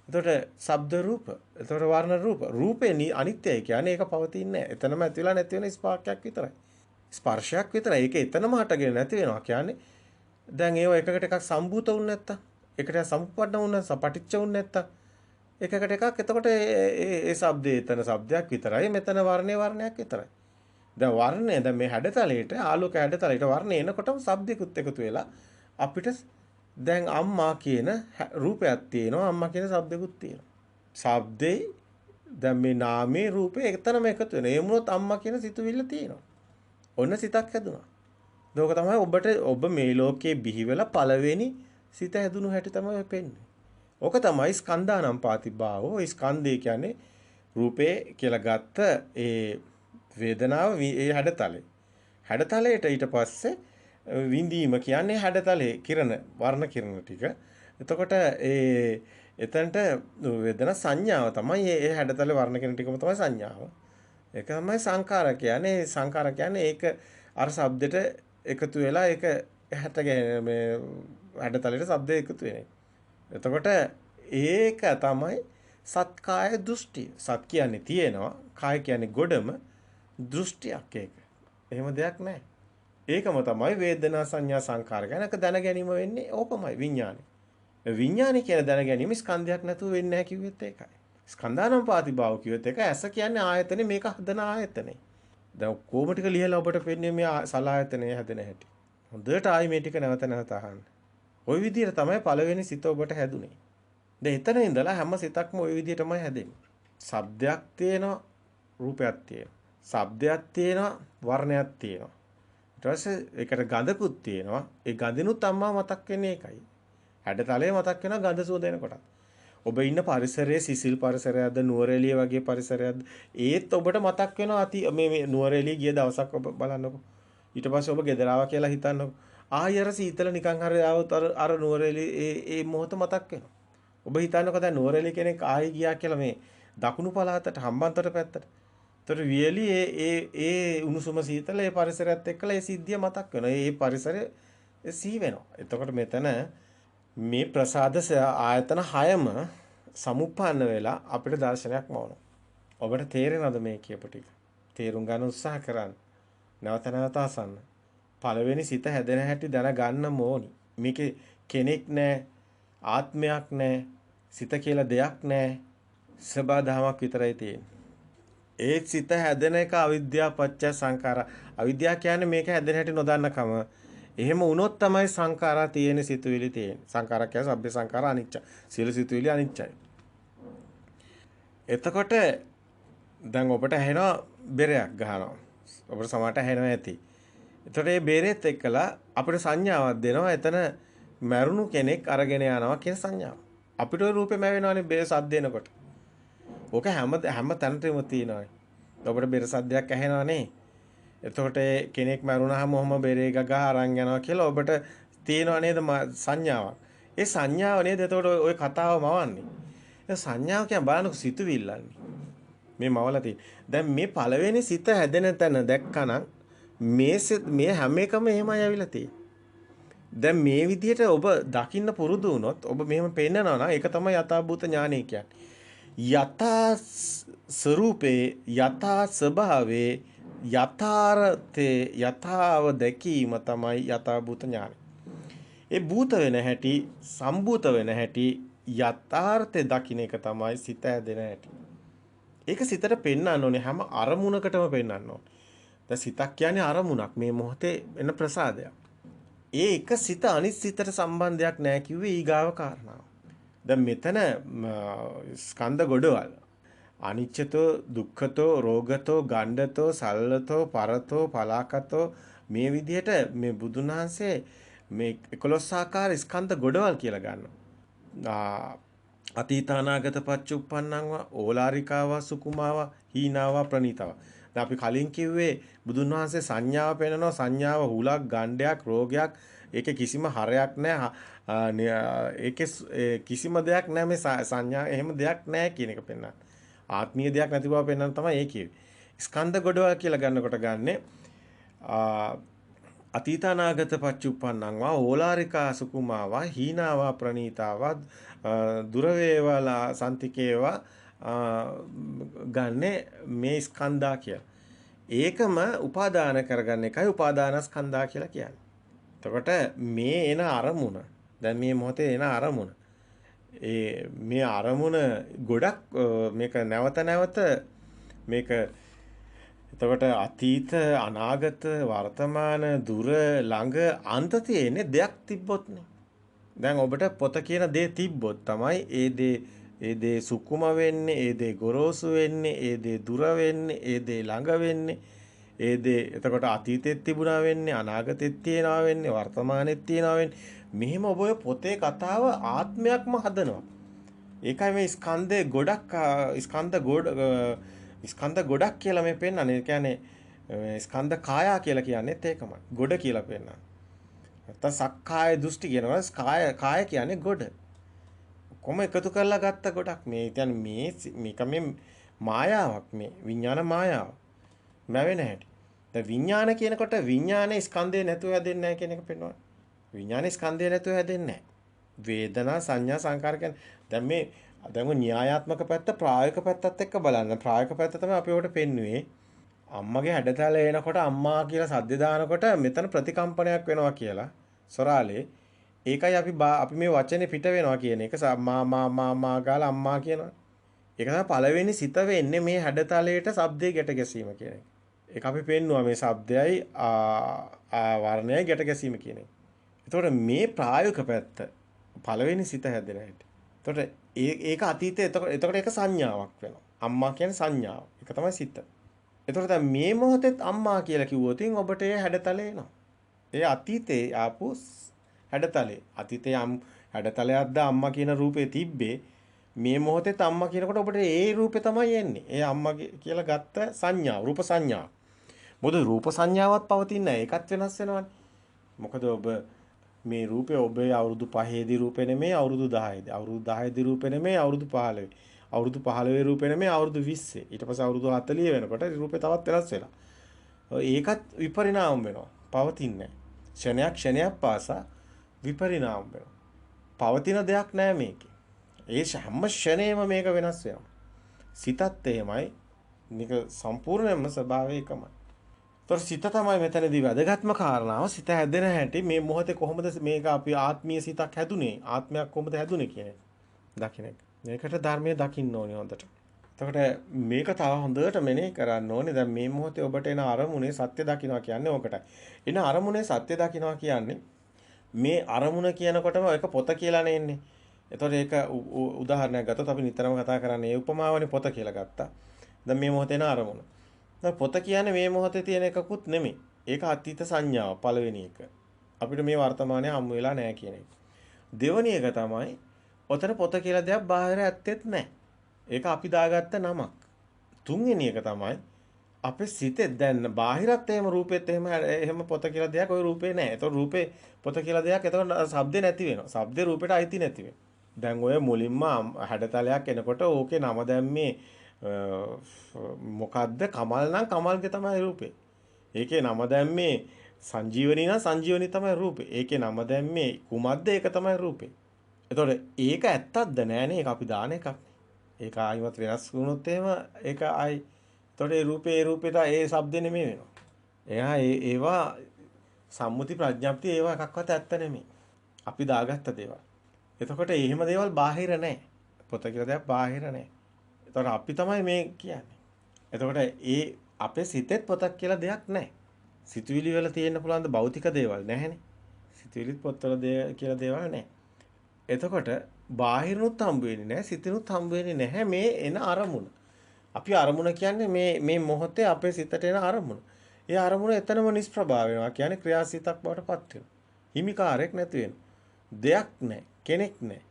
ඒතර ශබ්ද රූප, ඒතර වර්ණ රූප. රූපේ අනිත්‍යයි කියන්නේ ඒක පවතින්නේ නැහැ. එතනම ඇති වෙලා නැති වෙන ස්පාර්කයක් විතරයි. ස්පර්ශයක් විතරයි. ඒක එතනම හටගෙන නැති වෙනවා කියන්නේ. දැන් ඒව එකකට එකක් සම්භූත වුනේ නැත්තම්, එකට සම්පූර්ණ වුණා, සපටිච්ච වුනේ නැත්තම් එකකට එකක් එතකොට ඒ શબ્දේ එතන શબ્දයක් විතරයි මෙතන වර්ණයක් විතරයි. දැන් වර්ණය දැන් මේ හැඩතලයට ආලෝක හැඩතලයට වර්ණය එනකොටම શબ્දිකුත් එකතු වෙලා අපිට දැන් අම්මා කියන රූපයක් තියෙනවා. අම්මා කියන શબ્දෙකුත් තියෙනවා. ශබ්දේ දැන් මේ නාමයේ රූපේ එකතනම එකතු වෙනවා. ඒ වුණොත් අම්මා කියන සිතුවිල්ල තියෙනවා. ඔන්න සිතක් හැදුනා. ඒක තමයි ඔබ මේ ලෝකේ බිහි වෙලා පළවෙනි සිත හැදුණු හැටි තමයි පෙන්නේ. ඕක තමයි ස්කන්ධානම් පාතිභාවෝ. ඒ ස්කන්ධය කියන්නේ රූපේ කියලා ගත්ත ඒ වේදනාව ඒ හැඩතලේ. හැඩතලයට ඊට පස්සේ විඳීම කියන්නේ හැඩතලේ කිරණ වර්ණ කිරණ ටික. එතකොට එතනට වේදනා සංඥාව තමයි ඒ හැඩතලේ වර්ණ කිරණ ටිකම තමයි සංඥාව. ඒක තමයි සංඛාර කියන්නේ. සංඛාර කියන්නේ ඒක අර શબ્දෙට එකතු වෙලා ඒක හැට මේ හැඩතලෙට શબ્ද එකතු වෙන එක. එතකොට ඒක තමයි සත්කාය දෘෂ්ටි. සත් කියන්නේ තියෙනවා, කාය කියන්නේ ගොඩම, දෘෂ්ටියක් ඒක. එහෙම දෙයක් නැහැ. ඒකම තමයි වේදනා සංඥා සංකාර ගැනක දැන ගැනීම වෙන්නේ ඕකමයි විඥානෙ. විඥානෙ කියන දැන ගැනීම ස්කන්ධයක් නැතුව වෙන්නේ නැහැ කිව්වෙත් ඒකයි. ස්කන්ධානම් පාතිභාව කිව්වෙත් ඒක ඇස කියන්නේ ආයතනේ මේක හදන ආයතනේ. දැන් කොහොම ටික ලියලා ඔබට පෙන්නේ මේ සලආයතනේ හැදෙන හැටි. හොඳට ආයි මේ ටික නැවත නැවත අහන්න. ওই විදිහට තමයි පළවෙනි සිත ඔබට හැදුනේ. දැන් එතන ඉඳලා හැම සිතක්ම ওই විදිහටමයි හැදෙන්නේ. ශබ්දයක් තියෙනවා, රූපයක් තියෙනවා. ශබ්දයක් තියෙනවා, වර්ණයක් තියෙනවා. ඊට පස්සේ ඒකට ගඳකුත් තියෙනවා. ඒ ගඳිනුත් අම්මා මතක් වෙන්නේ ඒකයි. හැඩතලේ මතක් වෙනවා ගඳ සුවඳ එනකොට. ඔබ ඉන්න පරිසරයේ සිසිල් පරිසරයක්ද නුවරඑළිය වගේ පරිසරයක්ද ඒත් ඔබට මතක් වෙනවා මේ නුවරඑළිය ගිය දවසක් ඔබ බලන්නකො. ඊට පස්සේ ඔබ ගෙදර ආවා කියලා හිතන්නකො. ආයෙර සීතල නිකන් හරි ආවොත් අර නුවරඑළිය ඒ මොහොත මතක් වෙනවා. ඔබ හිතන්නකො දැන් නුවරඑළිය කෙනෙක් ආයෙ ගියා කියලා මේ දකුණු පළාතට හම්බන්තොට පැත්තට. ඒතර වියලි ඒ උණුසුම සීතල ඒ පරිසරයත් එක්කලා ඒ සිද්ධිය මතක් වෙනවා. ඒ පරිසරය සිහි වෙනවා. එතකොට මෙතන මේ ප්‍රසාද ආයතන 6ම සමුප්පන්න වෙලා අපිට දර්ශනයක් වුණා. ඔබට තේරෙනවද මේ කියපු ටික? තේරුම් ගන්න උත්සාහ කරන්න. නැවත නැවත අසන්න. පළවෙනි සිත හැදෙන හැටි දැනගන්න ඕනි. මේකේ කෙනෙක් නැහැ, ආත්මයක් නැහැ, සිත කියලා දෙයක් නැහැ. සබා දහමක් විතරයි තියෙන්නේ. ඒ සිත හැදෙන එක අවිද්‍යාව පත්‍ය සංඛාර. අවිද්‍යාව කියන්නේ මේක හැදෙන හැටි නොදන්නකම. එහෙම වුණොත් තමයි සංඛාරා තියෙන සිතුවිලි තියෙන්නේ. සංඛාරා කියන්නේ සබ්බේ සංඛාරා අනිච්ච. සියලු සිතුවිලි අනිච්චයි. එතකොට දැන් ඔබට ඇහෙනවා බෙරයක් ගහනවා. ඔබට සමහරට ඇහෙනවා ඇති. එතකොට මේ බෙරෙත් එක්කලා අපිට සංඥාවක් දෙනවා. එතන මරුණු කෙනෙක් අරගෙන යනවා කියන සංඥාව. අපිට ওই රූපෙම වෙනවනේ බෙර සද්ද එනකොට. ඕක හැම තැනටම තියෙනවා. ඔබට බෙර සද්දයක් ඇහෙනවනේ. එතකොට කෙනෙක් මරුණාම ඔහම බෙරේ ගගා අරන් යනවා කියලා ඔබට තියෙනව නේද සංඥාවක්. ඒ සංඥාව නේද එතකොට ওই කතාව මවන්නේ. ඒ සංඥාව කියන්නේ බලන්නකො සිතුවිල්ලන්නේ. මේ මවලා තියෙන. දැන් මේ පළවෙනි සිත හැදෙන තැන දැක්කනම් මේ හැම එකම එහෙමයි ඇවිල්ලා තියෙන්නේ. දැන් මේ විදිහට ඔබ දකින්න පුරුදු වුණොත් ඔබ මෙහෙම පෙන්නනවා නම් ඒක තමයි යථාභූත ඥානය කියන්නේ. යථා ස්වરૂපේ යථා ස්වභාවේ යථාර්ථේ යථාව දැකීම තමයි යථාභූත ඥානය. ඒ භූත වෙන හැටි සම්භූත වෙන හැටි යථාර්ථේ දකින්න එක තමයි සිත හැදෙන හැටි. ඒක සිතට පෙන්වන්න ඕනේ හැම අරමුණකටම පෙන්වන්න ඕනේ. දැන් සිතක් කියන්නේ අරමුණක් මේ මොහොතේ එන ප්‍රසාදයක්. ඒ එක සිත අනිත් සිතට සම්බන්ධයක් නැහැ කිව්වේ ඊගාව කාරණාව. දැන් මෙතන ස්කන්ධ ගොඩවල් අනිච්චතෝ දුක්ඛතෝ රෝගතෝ ගණ්ඩතෝ සල්ලතෝ පරතෝ පලාකතෝ මේ විදිහට මේ බුදුන් වහන්සේ මේ 11 ආකාර ස්කන්ධ ගොඩවල් කියලා ගන්නවා. අතීතානාගත පච්චුප්පන්නංව ඕලාරිකාව සුකුමාව හීනාව ප්‍රණීතාව. දැන් අපි කලින් කිව්වේ බුදුන් වහන්සේ සංඥාව පෙන්නනවා. සංඥාව හුලක් ගණ්ඩයක් රෝගයක් ඒකේ කිසිම හරයක් නැහැ. ඒකේ කිසිම දෙයක් නැහැ මේ සංඥා එහෙම දෙයක් නැහැ කියන එක පෙන්නනවා. ආත්මීය දෙයක් නැති බව පෙන්වන්න තමයි ඒ කිව්වේ. ස්කන්ධ ගොඩවල් කියලා ගන්නකොට ගන්නෙ අතීතානාගත පච්චුප්පන්නංවා ඕලාරිකා සුකුමාවා හීනාවා ප්‍රණීතාවා දුර වේවලා සම්තිකේවා ගන්නෙ මේ ස්කන්ධා කියලා. ඒකම උපාදාන කරගන්න එකයි උපාදානස්කන්ධා කියලා කියන්නේ. එතකොට මේ එන අරමුණ දැන් මේ මොහොතේ එන අරමුණ මේ අරමුණ ගොඩක් මේක නැවත නැවත මේක එතකොට අතීත අනාගත වර්තමාන දුර ළඟ අන්ත තියෙන්නේ දෙයක් තිබ්බොත්නේ දැන් ඔබට පොත කියන දේ තිබ්බොත් තමයි ඒ දේ සුකුම වෙන්නේ, ඒ දේ ගොරෝසු වෙන්නේ, ඒ දේ දුර වෙන්නේ, ඒ දේ ළඟ වෙන්නේ. ඒ දේ එතකොට අතීතෙත් තිබුණා වෙන්නේ, අනාගතෙත් තියනවා වෙන්නේ, වර්තමානෙත් තියනවා වෙන්නේ. මෙහෙම ඔබ ඔය පොතේ කතාව ආත්මයක්ම හදනවා. ඒකයි මේ ස්කන්ධේ ගොඩක් ස්කන්ධ ගොඩක් කියලා මේ පෙන්නන්නේ. ඒ කියන්නේ ස්කන්ධ කායා කියලා කියන්නේත් ඒකමයි. ගොඩ කියලා පෙන්නනවා. නැත්තම් සක්කාය දෘෂ්ටි කියනවා. කාය කියන්නේ ගොඩ. කොහොම එකතු කරලා ගත්ත ගොඩක්. මේ කියන්නේ මේක මේ මායාවක් මේ විඥාන මායාව. මැවෙන හැටි. දැන් විඥාන කියනකොට විඥානේ ස්කන්ධය නැතුව හැදෙන්නේ නැහැ කියන එක පෙන්වනවා. විඥානේ ස්කන්ධය නැතුව හැදෙන්නේ නැහැ. වේදනා සංඥා සංකාර කියන්නේ දැන් න්‍යායාත්මක පැත්ත ප්‍රායෝගික පැත්තත් එක්ක බලන්න. ප්‍රායෝගික පැත්ත තමයි අපි උඩට පෙන්නුවේ. අම්මගේ හැඩතල එනකොට අම්මා කියලා සද්ද දානකොට මෙතන ප්‍රතිකම්පනයක් වෙනවා කියලා. සොරාලේ ඒකයි අපි මේ වචනේ පිට වෙනවා කියන එක මා ගාලා අම්මා කියනවා. ඒක තමයි පළවෙනි සිත වෙන්නේ මේ හැඩතලයට ශබ්දේ ගැට ගැසීම කියන එක. ඒක අපි පෙන්නුවා මේ ශබ්දයයි වර්ණයයි ගැට ගැසීම කියන එක. එතකොට මේ ප්‍රායෝගික පැත්ත පළවෙනි සිත හැදෙන හැටි. එතකොට ඒක අතීතයේ එතකොට ඒක සංඥාවක් වෙනවා. අම්මා කියන්නේ සංඥාව. ඒක තමයි සිත. එතකොට දැන් මේ මොහොතේත් අම්මා කියලා කිව්වොත් ඔබට ඒ හැඩතලේ එනවා. ඒ අතීතේ ආපු හැඩතලේ. අතීතේ හැඩතලයක්ද අම්මා කියන රූපේ තිබ්බේ. මේ මොහොතේත් අම්මා කියනකොට ඔබට ඒ රූපේ තමයි එන්නේ. ඒ අම්මා කියලා ගත්ත සංඥාව, රූප සංඥාව. මොකද රූප සංඥාවක් පවතින්නේ නැහැ. ඒකත් වෙනස් වෙනවනේ. මොකද ඔබ මේ රූපේ ඔබේ අවුරුදු 5 දී රූපේ නෙමෙයි අවුරුදු 10 දී. අවුරුදු 10 දී රූපේ නෙමෙයි අවුරුදු 15. අවුරුදු 15 රූපේ නෙමෙයි අවුරුදු 20. ඊට පස්සේ අවුරුදු 40 වෙනකොට රූපේ තවත් වෙනස් වෙලා. ඒකත් විපරිණාම වෙනවා. පවතින්නේ නැහැ. ක්ෂණයක් පාසා විපරිණාම වෙනවා. පවතින දෙයක් නැහැ මේකේ. ඒ හැම ක්ෂණේම මේක වෙනස් වෙනවා. සිතත් එහෙමයි. මේක සම්පූර්ණයෙන්ම ස්වභාවය එකමයි. ඒතර සිත තමයි මෙතනදී වැදගත්ම කාරණාව. සිත හැදෙන හැටි මේ මොහොතේ කොහොමද මේක අපි ආත්මීය සිතක් හැදුනේ? ආත්මයක් කොහොමද හැදුනේ කියන එක. දකින්න එක. මේකට ධර්මයේ දකින්න ඕනේ හොඳට. එතකොට මේක තව හොඳට මෙනෙහි කරන්න ඕනේ. දැන් මේ මොහොතේ ඔබට එන අරමුණේ සත්‍ය දකින්නවා කියන්නේ ඕකටයි. එන අරමුණේ සත්‍ය දකින්නවා කියන්නේ මේ අරමුණ කියනකොටම ඒක පොත කියලානේ එන්නේ. එතකොට ඒක උදාහරණයක් ගත්තොත් අපි නිතරම කතා කරන්නේ ඒ උපමාවනේ පොත කියලා ගත්තා. දැන් මේ මොහොතේ එන අරමුණ. දැන් පොත කියන්නේ මේ මොහොතේ තියෙන එකකුත් නෙමෙයි. ඒක අතීත සංඥාව පළවෙනි එක. අපිට මේ වර්තමානයේ හම්බ වෙලා නැහැ කියන එක. දෙවෙනි එක තමයි ඔතන පොත කියලා දෙයක් බාහිර ඇත්තෙත් නැහැ. ඒක අපි දාගත්ත නමක්. තුන්වෙනි එක තමයි අපේ සිතේ දැන් බාහිරත් එහෙම රූපෙත් එහෙම පොත කියලා දෙයක් ওই රූපේ නැහැ. ඒතකොට රූපේ පොත කියලා දෙයක් එතකොට ශබ්දේ නැති වෙනවා. ශබ්දේ රූපෙට අයිති නැති වෙනවා. දැන් ඔය මුලින්ම හැඩතලයක් එනකොට ඕකේ නම දැම්මේ මොකද්ද කමල් නම් කමල්ගේ තමයි රූපේ. ඒකේ නම දැම්මේ සංජීවනී නම් සංජීවනී තමයි රූපේ. ඒකේ නම දැම්මේ කුමද්ද ඒක තමයි රූපේ. එතකොට ඒක ඇත්තක්ද නෑනේ ඒක අපි දාන එකක්. ඒක ආයිමත් වෙනස් වුණොත් එහෙම ඒක ආයි එතකොට ඒ රූපේට ඒ શબ્ද නෙමෙයි වෙනවා. එයා ඒවා සම්මුති ප්‍රඥප්තිය ඒවා එකක්වත් ඇත්ත නෙමෙයි. අපි දාගත්ත දේවල්. එතකොට එහෙම දේවල් බාහිර නැහැ. පොත කියලා දෙයක් බාහිර නැහැ. එතකොට අපි තමයි මේ කියන්නේ. එතකොට ඒ අපේ සිතෙත් පොතක් කියලා දෙයක් නැහැ. සිතුවිලි වල තියෙන්න පුළුවන් ද භෞතික දේවල් නැහැනේ. සිතුවිලිත් පොත්වල කියලා දේවල් නැහැ. එතකොට බාහිරනුත් හම්බ වෙන්නේ නැහැ, සිතිනුත් හම්බ වෙන්නේ නැහැ මේ එන අරමුණ. අපි අරමුණ කියන්නේ මේ මොහොතේ අපේ සිතට එන අරමුණ. ඒ අරමුණ එතනම නිෂ්ප්‍රභා වෙනවා. කියන්නේ ක්‍රියාසිතක් බවට පත් වෙනවා. හිමිකාරයක් නැති වෙනවා. දෙයක් නැහැ. කෙනෙක් නැහැ.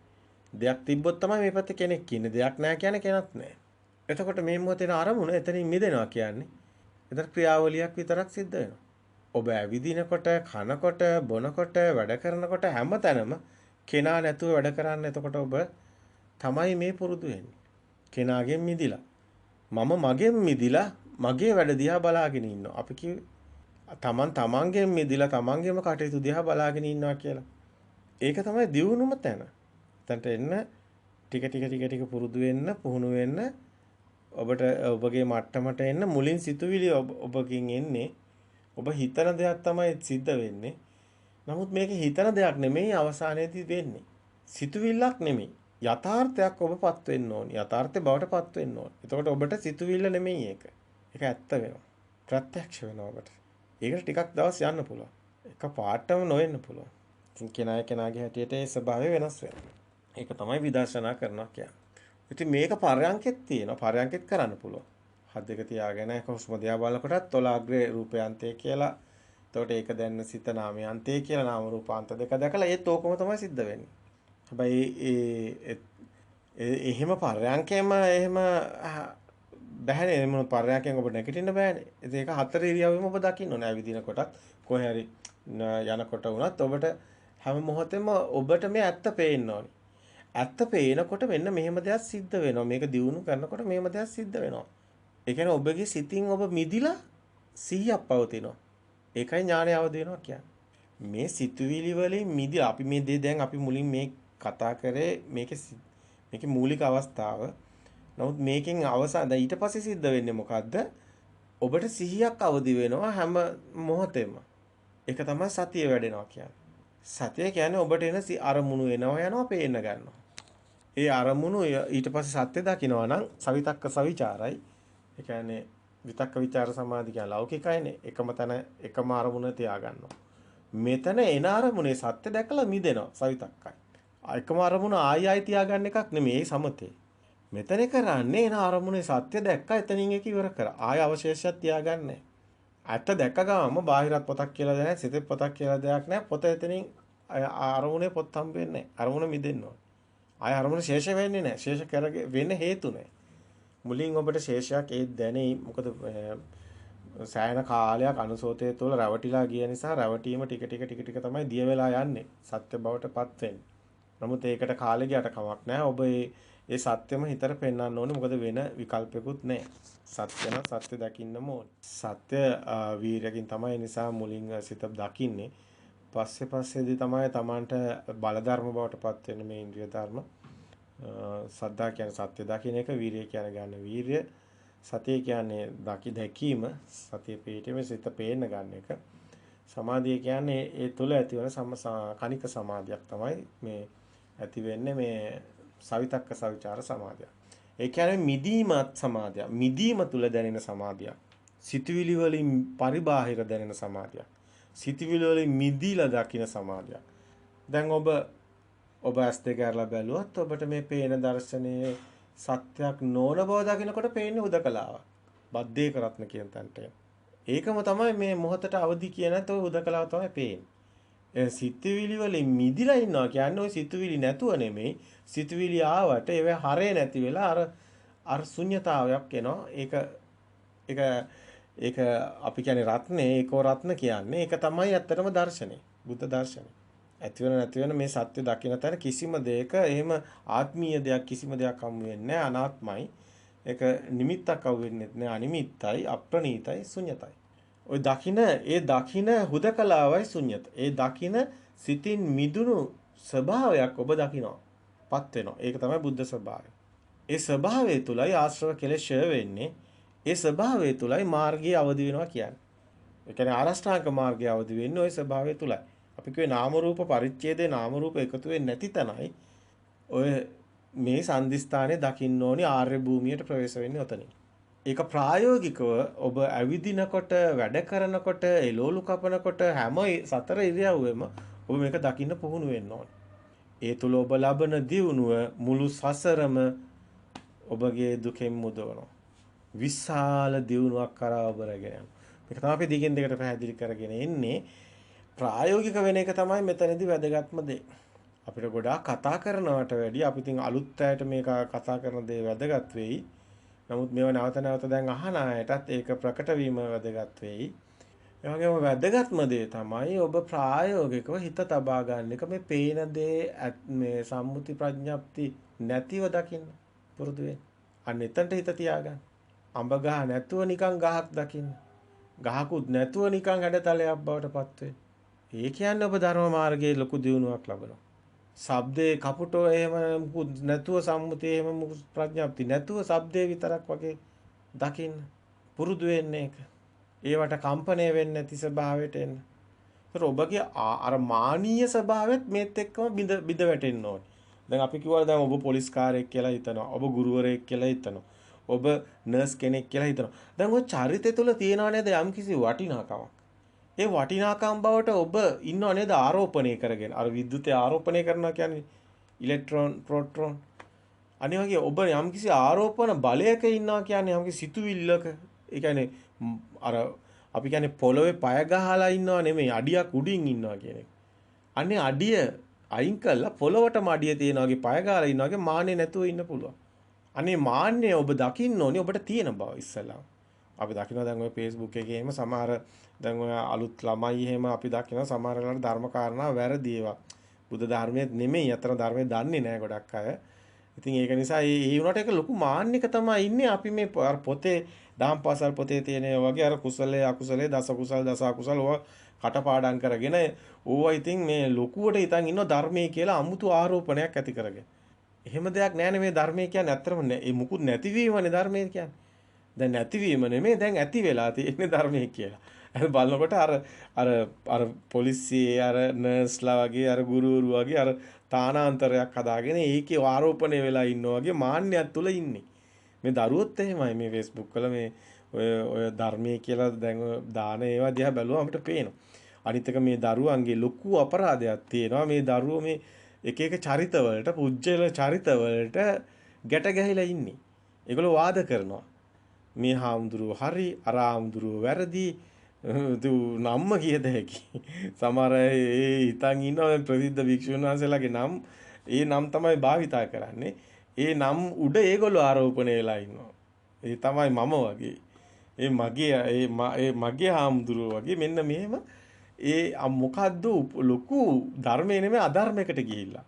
දෙයක් තිබ්බොත් තමයි මේ පැත්තේ කෙනෙක් ඉන්නේ. දෙයක් නැහැ කියන්නේ කෙනක් නැහැ. එතකොට මේ මොහොතේ අරමුණ එතනින් මිදෙනවා කියන්නේ. එතන ක්‍රියාවලියක් විතරක් සිද්ධ වෙනවා. ඔබ ඇවිදිනකොට, කනකොට, බොනකොට, වැඩ කරනකොට හැමතැනම කෙනා නැතුව වැඩ කරන්න. එතකොට ඔබ තමයි මේ පුරුදු වෙන්නේ. කෙනාගෙන් මිදිලා. මම මගෙන් මිදිලා මගේ වැඩ දිහා බලාගෙන ඉන්නවා. අපි කිව්වේ තමන්ගෙන් මිදිලා තමන්ගේම කටයුතු දිහා බලාගෙන ඉන්නවා කියලා. ඒක තමයි දියුණුම තැන. එතනට එන්න ටික පුරුදු වෙන්න, පුහුණු වෙන්න ඔබට ඔබගේ මට්ටමට එන්න මුලින් සිතුවිලි ඔබකින් එන්නේ. ඔබ හිතන දෙයක් තමයි සිද්ධ වෙන්නේ. නමුත් මේක හිතන දෙයක් නෙමෙයි අවසානයේදී වෙන්නේ. සිතුවිල්ලක් නෙමෙයි. යථාර්ථයක් ඔබපත් වෙන්න ඕනි. යථාර්ථේ බවට පත් වෙන්න ඕනි. එතකොට ඔබට සිතුවිල්ල නෙමෙයි ඒක. ඒක ඇත්ත වෙනවා. ප්‍රත්‍යක්ෂ වෙනවා ඔබට. ඒකට ටිකක් දවස් යන්න පුළුවන්. එක පාටම නොවෙන්න පුළුවන්. ඉතින් කෙනාගේ හැටියට ඒ ස්වභාවය වෙනස් වෙනවා. ඒක තමයි විදර්ශනා කරනවා කියන්නේ. ඉතින් මේක පරයන්කෙත් තියෙනවා. පරයන්කෙත් කරන්න පුළුවන්. හත් දෙක තියාගෙන හුස්ම දිහා බලනකොටත් තොලාග්‍රේ රූපයන්තේ කියලා. එතකොට ඒක දැන්න සිත නාමයන්තේ කියලා නාම රූපාන්ත දෙක දැකලා ඒත් ඕකම තමයි සිද්ධ වෙන්නේ. හැබැයි එහෙම පරයන්කෙම එහෙම බෑනේ මොන පරයන්කෙන් ඔබ නැගිටින්න බෑනේ. ඒක හතර ඉරියව්වෙම ඔබ දකින්න ඕනේ. ඇවිදින කොටත් කොහේ හරි යනකොට වුණත් ඔබට හැම මොහොතෙම ඔබට මේ ඇත්ත පේන්න ඕනේ. ඇත්ත පේනකොට මෙන්න මෙහෙම දෙයක් සිද්ධ වෙනවා. මේක දියුණු කරනකොට මෙහෙම දෙයක් සිද්ධ වෙනවා. ඒ කියන්නේ ඔබගේ සිතින් ඔබ මිදිලා සිහියක් පවතිනවා. ඒකයි ඥානය අවදි වෙනවා කියන්නේ. මේ සිතුවිලි වලින් මිදිලා අපි මේ දේ දැන් අපි මුලින් මේ කතා කරේ මේකේ මූලික අවස්ථාව. නමුත් මේකෙන් අවසාන දැන් ඊට පස්සේ සිද්ධ වෙන්නේ මොකද්ද? ඔබට සිහියක් අවදි වෙනවා හැම මොහොතෙම. ඒක තමයි සතිය වැඩෙනවා කියන්නේ. සතිය කියන්නේ ඔබට එන අරමුණු එනවා යනවා පේන්න ගන්නවා. ඒ අරමුණු ඊට පස්සේ සත්‍ය දකින්නවා නම් සවිතක්ක සවිචාරයි. ඒ කියන්නේ විතක්ක ਵਿਚාර සමාධි කියන ලෞකිකයිනේ. එකම තැන එකම අරමුණ තියාගන්නවා. මෙතන එන අරමුණේ සත්‍ය දැකලා මිදෙනවා සවිතක්කයි. එකම අරමුණ ආයි තියාගන්න එකක් නෙමෙයි සමතේ. මෙතන කරන්නේ එන අරමුණේ සත්‍ය දැක්ක එතනින් ඒක ඉවර කරා. ආය අවශේෂයක් තියාගන්නේ. ඇත්ත දැක්ක ගාම බාහිරත් පොතක් කියලා දෙයක් නැහැ, සිතේ පොතක් කියලා දෙයක් නැහැ. පොත එතනින් අරමුණේ පොත් හම්බ වෙන්නේ නැහැ. අරමුණ මිදෙන්න ඕනේ. ආය අරමුණ ශේෂ වෙන්නේ නැහැ. ශේෂ කරගෙන වෙන්න හේතු නැහැ. මුලින් ඔබට ශේෂයක් ඒ දැනෙයි. මොකද සෑහෙන කාලයක් අනුසෝතයේ තුල රැවටිලා ගිය නිසා රැවටීම ටික තමයි දිය වෙලා යන්නේ. සත්‍ය බවටපත් වෙන්නේ. නමුත් ඒකට කාලෙ ගියට කමක් නැහැ. ඔබ ඒ සත්‍යම හිතට පෙන්වන්න ඕනේ. මොකද වෙන විකල්පයක්වත් නැහැ. සත්‍ය නම් සත්‍ය දකින්නම ඕනේ. සත්‍ය වීරයකින් තමයි නිසා මුලින් සිත දකින්නේ. පස්සේදී තමයි Tamanට බල ධර්ම බවටපත් වෙන්නේ මේ ඉන්ද්‍රිය ධර්ම. සද්දා කියන්නේ සත්‍ය දකින්න එක, වීරිය කියන්නේ ගන්න වීරිය. සතිය කියන්නේ දැකීම, සතිය පිටීමේ සිත පේන්න ගන්න එක. සමාධිය කියන්නේ ඒ තුල ඇතිවන කණික සමාධියක් තමයි මේ ඇති වෙන්නේ මේ සවිතක්ක සවිචාර සමාධිය. ඒ කියන්නේ මිදීමත් සමාධිය. මිදීම තුල දැනෙන සමාධිය. සිතුවිලි වලින් පරිබාහිර දැනෙන සමාධිය. සිතුවිලි වලින් මිදීලා දකින්න සමාධිය. දැන් ඔබ ඇස් දෙක අරලා බැලුවොත් ඔබට මේ පේන දර්ශනයේ සත්‍යක් නොවන බව දකිනකොට පේන්නේ හුදකලාවක්. බද්දේක රත්න කියන තැනට. ඒකම තමයි මේ මොහොතට අවදි කියනත් ඔය හුදකලාව තමයි පේන්නේ. සිතුවිලි වලින් මිදිලා ඉන්නවා කියන්නේ ඔය සිතුවිලි නැතුව නෙමෙයි. සිතුවිලි ආවට ඒව හරේ නැති වෙලා අර ශුන්්‍යතාවයක් එනවා. ඒක අපි කියන්නේ රත්නේ ඒකෝ රත්න කියන්නේ. ඒක තමයි ඇත්තටම දර්ශනේ. බුද්ධ දර්ශනේ. ඇති වෙන නැති වෙන මේ සත්‍ය දකින්න තැන කිසිම දෙයක එහෙම ආත්මීය දෙයක් කිසිම දෙයක් හමු වෙන්නේ නැහැ. අනාත්මයි. ඒක නිමිත්තක් හමු වෙන්නේ නැහැ. අනිමිත්තයි, අප්‍රණීතයි, ශුන්‍යතයි. ඔය දකින්න හුදකලාවයි ශුන්‍යත. ඒ දකින්න සිතින් මිදුණු ස්වභාවයක් ඔබ දකිනවා. පත් වෙනවා. ඒක තමයි බුද්ධ ස්වභාවය. ඒ ස්වභාවය තුලයි ආශ්‍රව කෙලෙස් ඡය වෙන්නේ. ඒ ස්වභාවය තුලයි මාර්ගය අවදි වෙනවා කියන්නේ. ඒ කියන්නේ ආරෂ්ඨාංග මාර්ගය අවදි වෙන්නේ ওই ස්වභාවය තුලයි. අපි කියේ නාම රූප පරිච්ඡේදේ නාම රූප එකතු වෙන්නේ නැති තැනයි ඔය මේ සංදිස්ථානේ දකින්න ඕනි ආර්ය භූමියට ප්‍රවේශ වෙන්නේ ඔතනින්. ඒක ප්‍රායෝගිකව ඔබ ඇවිදිනකොට වැඩ කරනකොට එළවලු කපනකොට හැම සතර ඉරියව්වෙම ඔබ මේක දකින්න පුහුණු වෙන්න ඕනේ. ඒ තුල ඔබ ලබන දියුණුව මුළු සසරම ඔබගේ දුකෙන් මුදවනවා. විශාල දියුණුවක් කරා ඔබ රැගෙන යනවා. මේක තමයි අපි දිගින් දිගට පැහැදිලි කරගෙන එන්නේ. ප්‍රායෝගික වෙන එක තමයි මෙතනදී වැදගත්ම දේ. අපිට ගොඩාක් කතා කරනවට වැඩිය අපි තින් අලුත් අයට මේක කතා කරන දේ වැදගත් වෙයි. නමුත් මේව නැවත දැන් අහන අයටත් ඒක ප්‍රකට වීම වැදගත් වෙයි. ඒ වගේම වැදගත්ම දේ තමයි ඔබ ප්‍රායෝගිකව හිත තබා ගන්න එක මේ පේන දේ මේ සම්මුති ප්‍රඥප්ති නැතිව දකින්න පුරුදු වෙන්න. අන්න එතනට හිත තියාගන්න. අඹ ගහ නැතුව නිකන් ගහක් දකින්න. ගහකුත් නැතුව නිකන් හැඩතලයක් බවට පත් වෙන්න. ඒ කියන්නේ ඔබ ධර්ම මාර්ගයේ ලොකු දියුණුවක් ලබනවා. ශබ්දේ කපුටෝ එහෙම නැතුව සම්මුතිය එහෙම ප්‍රඥාප්ති නැතුව ශබ්දේ විතරක් වගේ දකින්න පුරුදු වෙන්නේ ඒක. ඒවට කම්පණය වෙන්නේ නැති ස්වභාවයට එන්න. ඒතර ඔබගේ අර මානීය ස්වභාවෙත් මේත් එක්කම බිඳ වැටෙන්න ඕනේ. දැන් අපි කිව්වා දැන් ඔබ පොලිස් කාර්යයක් කියලා හිතනවා. ඔබ ගුරුවරයෙක් කියලා හිතනවා. ඔබ නර්ස් කෙනෙක් කියලා හිතනවා. දැන් ඔය චරිතය තුළ තියනවා නේද යම්කිසි වටිනාකමක්. ඒ වටිනාකම් බවට ඔබ ඉන්නව නේද ආරෝපණය කරගෙන. අර විද්‍යුතය ආරෝපණය කරනවා කියන්නේ ඉලෙක්ට්‍රෝන, ප්‍රෝටෝන. අනිත් වගේ ඔබ යම්කිසි ආරෝපණ බලයක ඉන්නවා කියන්නේ යම්කිසි සිතුවිල්ලක. ඒ කියන්නේ අර අපි කියන්නේ පොළවේ පය ගහලා ඉන්නව නෙමෙයි අඩියක් උඩින් ඉන්නවා කියන එක. අනේ අඩිය අයින් කළා පොළවටම අඩිය තියන වගේ පය ගහලා ඉන්න වගේ මාන්නේ නැතුව ඉන්න පුළුවන්. අනේ මාන්නේ ඔබ දකින්න ඕනේ ඔබට තියෙන බව ඉස්සලා. අපි දකිනවා දැන් ඔය Facebook එකේ එහෙම සමහර දැන් ඔය අලුත් ළමයි එහෙම අපි දකිනවා සමහර වෙලාවට ධර්ම කාරණා වැරදි ඒවා. බුද්ධ ධර්මයේ නෙමෙයි අතන ධර්මයේ දන්නේ නැහැ ගොඩක් අය. ඉතින් ඒක නිසා ඒ වුණාට ඒක ලොකු මාන්නයක තමයි ඉන්නේ අපි මේ පොතේ දහම්පාසල් පොතේ තියෙන වගේ අර කුසලයේ අකුසලයේ දස කුසල දස අකුසල ඕවා කටපාඩම් කරගෙන ඕවා ඉතින් මේ ලොකුවට හිතන් ඉන්න ධර්මයේ කියලා අමුතු ආරෝපණයක් ඇති කරගෙන. එහෙම දෙයක් නෑනේ මේ ධර්මයේ කියන්නේ ඇත්තටම ඒ මුකුත් නැතිවීමනේ ධර්මයේ කියන්නේ. දැන් නැතිවීම නෙමෙයි දැන් ඇති වෙලා තියෙන්නේ ධර්මයේ කියලා. අර බලනකොට අර පොලිසියේ අර නර්ස්ලා වගේ අර ගුරුවරු වගේ අර තානාන්තරයක් හදාගෙන ඒකේ ආරෝපණය වෙලා ඉන්නවා වගේ මාන්නයක් තුල ඉන්නේ. මේ දරුවොත් එහෙමයි මේ Facebook වල මේ ඔය ධර්මයේ කියලා දැන් දාන ඒවා දිහා බැලුවම අපිට පේනවා. අනිත් එක මේ දරුවන්ගේ ලොකු අපරාධයක් තියෙනවා. මේ දරුවෝ මේ එක එක චරිතවලට පුජ්‍යල චරිතවලට ගැට ගැහිලා ඉන්නේ. ඒගොල්ලෝ වාද කරනවා. මේ හාමුදුරුවෝ හරි අර හාමුදුරුවෝ වැරදි නම්ම කියද හැකි. සමහර ඒ හිතන් ඉන්නවා ප්‍රසිද්ධ භික්ෂුන් වහන්සේලාගේ නම් ඒ නම් තමයි භාවිතා කරන්නේ. ඒ නම් උඩ ඒගොල්ලෝ ආරෝපණය වෙලා ඉන්නවා. ඒ තමයි මම වගේ. ඒ මගේ හාමුදුරුවෝ වගේ මෙන්න මෙහෙම ඒ මොකද්ද ලොකු ධර්මයේ නෙමෙයි අධර්මයකට ගිහිල්ලා.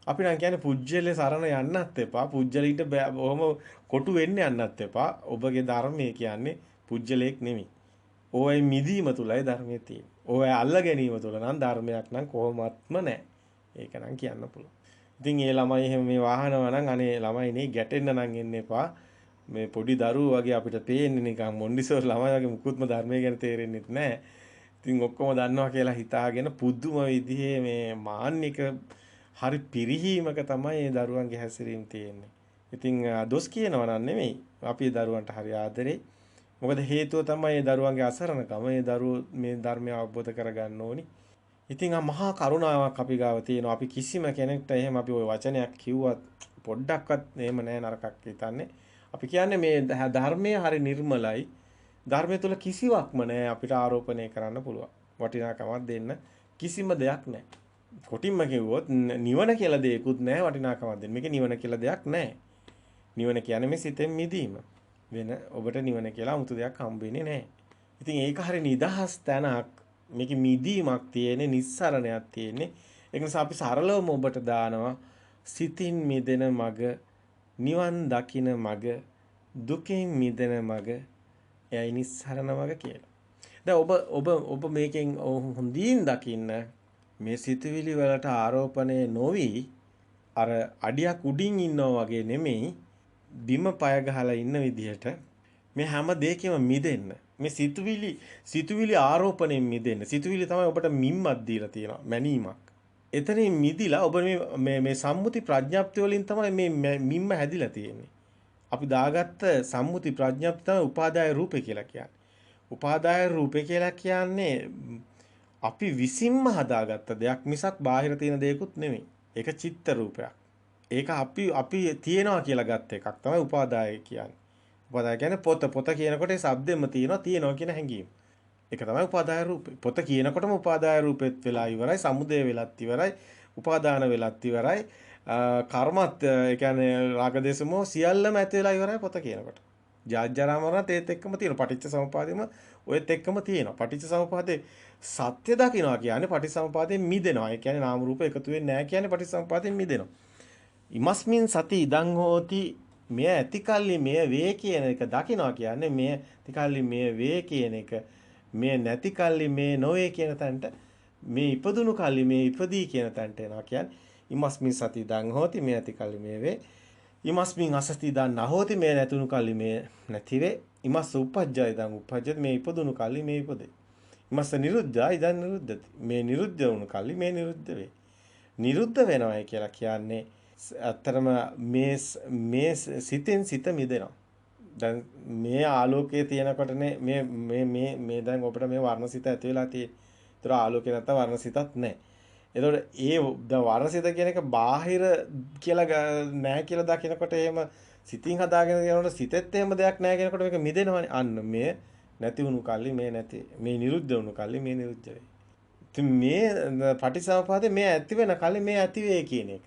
අපි නම් කියන්නේ පුජ්‍යලේ සරණ යන්නත් එපා. පුජ්‍යලීට බොහොම කොටු වෙන්න යන්නත් එපා. ඔබගේ ධර්මයේ කියන්නේ පුජ්‍යලයක් නෙමෙයි. ඕයි මිදීම තුලයි ධර්මයේ තියෙන්නේ. ඕයි අල්ල ගැනීම තුල නම් ධර්මයක් නම් කොහොමත්ම නැහැ. ඒක නම් කියන්න පුළුවන්. ඉතින් ඒ ළමයි එහෙම මේ වාහනවා නම් අනේ ළමයි නේ ගැටෙන්න නම් එන්න එපා. මේ පොඩි දරුවෝ වගේ අපිට පේන්නේ නිකන් මොන්ඩිසෝර් ළමයි වගේ මුකුත්ම ධර්මයේ ගැන තේරෙන්නේ නැහැ. ඉතින් ඔක්කොම දන්නවා කියලා හිතාගෙන පුදුම විදිහේ මේ මාන්නික හරි පිරිහීමක තමයි මේ දරුවන්ගේ හැසිරීම තියෙන්නේ. ඉතින් දොස් කියනවා නන් නෙමෙයි. අපි දරුවන්ට හරි ආදරේ. මොකද හේතුව තමයි මේ දරුවන්ගේ අසරණකම. මේ දරුවෝ මේ ධර්මය අවබෝධ කරගන්න ඕනි. ඉතින් මහා කරුණාවක් අපි ගාව තියෙනවා. අපි කිසිම කෙනෙක්ට එහෙම අපි ওই වචනයක් කිව්වත් පොඩ්ඩක්වත් එහෙම නෑ නරකක් හිතන්නේ. අපි කියන්නේ මේ ධර්මයේ හරි නිර්මලයි. ධර්මය තුල කිසිවක්ම නෑ අපිට ආරෝපණය කරන්න පුළුවන්. වටිනාකමක් දෙන්න කිසිම දෙයක් නෑ. කොටින්ම කිව්වොත් නිවන කියලා දෙයක්වත් නෑ වටිනාකමක් දෙන්න. මේක නිවන කියලා දෙයක් නෑ. නිවන කියන්නේ මේ සිතෙන් මිදීම. වෙන ඔබට නිවන කියලා 아무තු දෙයක් හම්බ වෙන්නේ නෑ. ඉතින් ඒක හරි නිදහස් තැනක්. මේකේ මිදීමක් තියෙන්නේ, නිස්සරණයක් තියෙන්නේ. ඒක නිසා අපි සරලවම ඔබට දානවා සිතින් මිදෙන මග, නිවන් දකින මග, දුකෙන් මිදෙන මග, එයයි නිස්සරණ මග කියලා. දැන් ඔබ මේකෙන් හොඳින් දකින්න මේ සිතුවිලි වලට ආරෝපණය නොවි අර අඩියක් උඩින් ඉන්නවා වගේ නෙමෙයි බිම පය ගහලා ඉන්න විදිහට මේ හැම දෙයකම මිදෙන්න. මේ සිතුවිලි ආරෝපණයෙන් මිදෙන්න. සිතුවිලි තමයි ඔබට මිම්මක් දීලා තියෙනවා. මැනීමක්. එතනින් මිදිලා ඔබ මේ සම්මුති ප්‍රඥාප්තිය වලින් තමයි මේ මිම්ම හැදිලා තියෙන්නේ. අපි දාගත්ත සම්මුති ප්‍රඥාප්තිය තමයි උපාදාය රූපේ කියලා කියන්නේ. උපාදාය රූපේ කියලා කියන්නේ අපි විසින්ම හදාගත්ත දෙයක් මිසක් බාහිර තියෙන දෙයක්ුත් නෙමෙයි. ඒක චිත්ත රූපයක්. ඒක අපි තියනවා කියලා ගත්ත එකක් තමයි උපාදාය කියන්නේ. උපාදාය කියන්නේ පොත කියනකොට ඒ શબ્දෙම තියනවා කියන හැඟීම. ඒක තමයි උපාදාය රූපේ. පොත කියනකොටම උපාදාය රූපෙත් වෙලා ඉවරයි, සමුදය වෙලත් ඉවරයි, උපාදාන වෙලත් ඉවරයි. කර්මත් ඒ කියන්නේ රාගදේශමෝ සියල්ලම ඇති වෙලා ඉවරයි පොත කියනකොට. ජාජ්ජරා මරණත් ඒත් එක්කම තියෙනවා. පටිච්ච සමුපාදෙම ඔයත් එක්කම තියෙනවා. පටිච්ච සමුපාදේ සත්‍ය දකින්නවා කියන්නේ පටිච්ච සමුපාදයෙන් මිදෙනවා. ඒ කියන්නේ නාම රූප එකතු වෙන්නේ නැහැ කියන්නේ පටිච්ච සමුපාදයෙන් මිදෙනවා. ඉමස්මින් සති ඉදං හෝති මෙය ඇතිකල්ලි මෙය වේ කියන එක දකින්නවා කියන්නේ මෙය ඇතිකල්ලි මෙය වේ කියන එක මේ නැතිකල්ලි මේ නොවේ කියන තැනට මේ ඉපදුණු කල්ලි මේ ඉපදී කියන තැනට එනවා කියන්නේ ඉමස්මින් සති ඉදං හෝති මෙය ඇතිකල්ලි මේ වේ ඉමස්මින් අසති ඉදං නහෝති මේ නැතුණු කල්ලි මේ නැති වේ ඉමස්ස උපජ්ජය ඉදං උපජ්ජති මේ ඉපදුණු කල්ලි මේ ඉපදේ ඉමස්ස නිරුද්ධය ඉදං නිරුද්ධති මේ නිරුද්ධ වුණු කල්ලි මේ නිරුද්ධ වේ නිරුද්ධ වෙනවයි කියලා කියන්නේ ඇත්තරම මේ සිතෙන් සිත මිදෙනවා. දැන් මේ ආලෝකයේ තියෙනකොටනේ මේ දැන් ඔබට මේ වර්ණසිත ඇති වෙලා තියෙන්නේ. ඒතර ආලෝකේ නැත්තම් වර්ණසිතක් නැහැ. එතකොට ඒ වර්ණසිත කියන එක බාහිර කියලා නැහැ කියලා දකිනකොට එහෙම සිතින් හදාගෙන යනකොට සිතෙත් එහෙම දෙයක් නැහැ කියනකොට මේක මිදෙනවනේ. අන්න මේ නැති වුණු කල්ලි මේ නිරුද්ධ වුණු කල්ලි මේ නිරුද්ධ වෙයි. ඉතින් මේ පටිසමුපාදේ මේ ඇති වෙන කල්ලි මේ ඇති වෙයි කියන එක.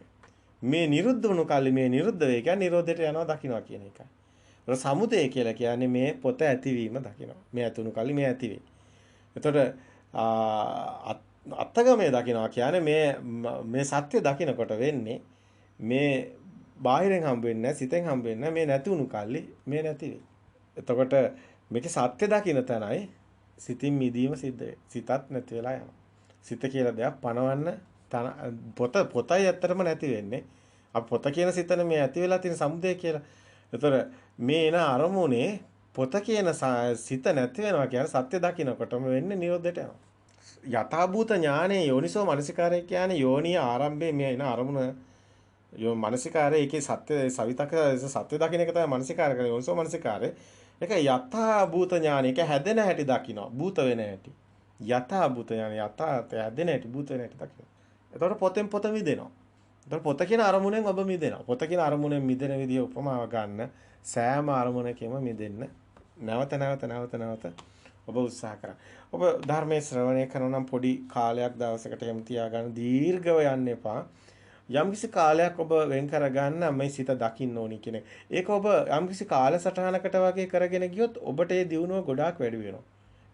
මේ නිරුද්ධ වුණු කල්ලි මේ නිරුද්ධ වෙයි කියන්නේ නිරෝධයට යනවා දකින්නවා කියන එකයි. ඒක සමුදය කියලා කියන්නේ මේ පොත ඇතිවීම දකින්නවා. මේ ඇතුණු කල්ලි මේ ඇති වෙයි. එතකොට අත්තගමයේ දකින්නවා කියන්නේ මේ සත්‍ය දකින්නකොට වෙන්නේ මේ බාහිරෙන් හම්බ වෙන්නේ නැහැ සිතෙන් හම්බ වෙන්නේ මේ නැති වුණු කල්ලි මේ නැති වෙයි. එතකොට මේකේ සත්‍ය දකින්න තැනයි සිතින් මිදීම සිද්ධ වෙන්නේ. සිතත් නැති වෙලා යනවා. සිත කියලා දෙයක් පණවන්න පොතයි ඇත්තටම නැති වෙන්නේ. අපි පොත කියන සිතන මේ ඇති වෙලා තියෙන සමුදය කියලා. ඒතර මේ එන අරමුණේ පොත කියන සිත නැති වෙනවා කියන්නේ සත්‍ය දකින්නකොටම වෙන්නේ නිරෝධයට යනවා. යථාභූත ඥානයේ යෝනිසෝ මනසිකාරය කියන්නේ යෝනිය ආරම්භයේ මේ එන අරමුණ මනසිකාරය ඒකේ සත්‍ය සවිතක සත්‍ය දකින්න එක තමයි මනසිකාරය කරන්නේ යෝනිසෝ මනසිකාරය. ඒක යථාභූත ඥානය. ඒක හැදෙන හැටි දකින්නවා. භූත වෙන හැටි. යථාභූත ඥානය යථාර්ථය හැදෙන හැටි භූත වෙන හැටි දකින්නවා. එතකොට පොතෙන් පොත මිදෙනවා. එතකොට පොත කියන අරමුණෙන් ඔබ මිදෙනවා. පොත කියන අරමුණෙන් මිදෙන විදිය උපමාව ගන්න සෑම අරමුණකම මිදෙන්න නැවත ඔබ උත්සාහ කරා. ඔබ ධර්මයේ ශ්‍රවණය කරන නම් පොඩි කාලයක් දවසකට එහෙම තියාගන්න දීර්ඝව යන්න එපා. යම්කිසි කාලයක් ඔබ වෙන් කරගන්න මේ සිත දකින්න ඕනි කියන එක. ඒක ඔබ යම්කිසි කාලසටහනකට වගේ කරගෙන ගියොත් ඔබට ඒ දියුණුව ගොඩාක් වැඩි වෙනවා.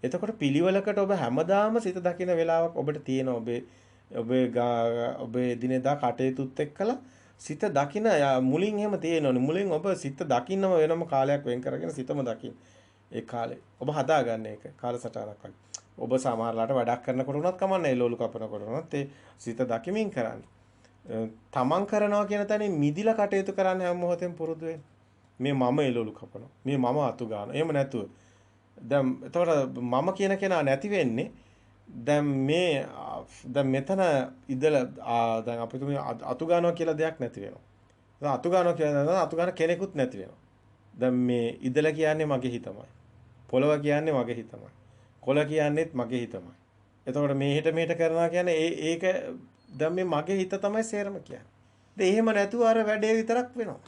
එතකොට පිළිවෙලකට ඔබ හැමදාම සිත දකින්න වෙලාවක් ඔබට තියෙනවා. ඔබේ දිනදා කටයුතුත් එක්කලා සිත දකින්න මුලින් එහෙම තියෙනවනේ. මුලින් ඔබ සිත දකින්නම වෙනම කාලයක් වෙන් කරගෙන සිතම දකින්න. ඒ කාලේ ඔබ හදාගන්න ඒක කාලසටහනක් වගේ. ඔබ සමහරලාට වැඩක් කරනකොට උනත් කමන්නේ ලෝලු කපනකොට උනත් ඒ සිත දකිමින් කරන්නේ. තමන් කරනවා කියන තැනින් මිදිලා කටයුතු කරන්න හැම මොහොතෙම පුරුදු වෙන්න. මේ මම එළවලු කපනවා. මේ මම අතු ගන්නවා. එහෙම නැතුව. දැන් එතකොට මම කියන කෙනා නැති වෙන්නේ දැන් මෙතන ඉඳලා දැන් අපි තුමේ අතු ගන්නවා කියලා දෙයක් නැති වෙනවා. දැන් අතු ගන්නවා කියලා අතු ගන්න කෙනෙකුත් නැති වෙනවා. දැන් මේ ඉඳලා කියන්නේ මගේ හිතමයි. පොළව කියන්නේ මගේ හිතමයි. කොළ කියන්නේත් මගේ හිතමයි. එතකොට මෙහෙට කරනවා කියන්නේ ඒක දැන් මේ මගේ හිත තමයි සේරම කියන්නේ. ඉතින් එහෙම නැතුව අර වැඩේ විතරක් වෙනවා.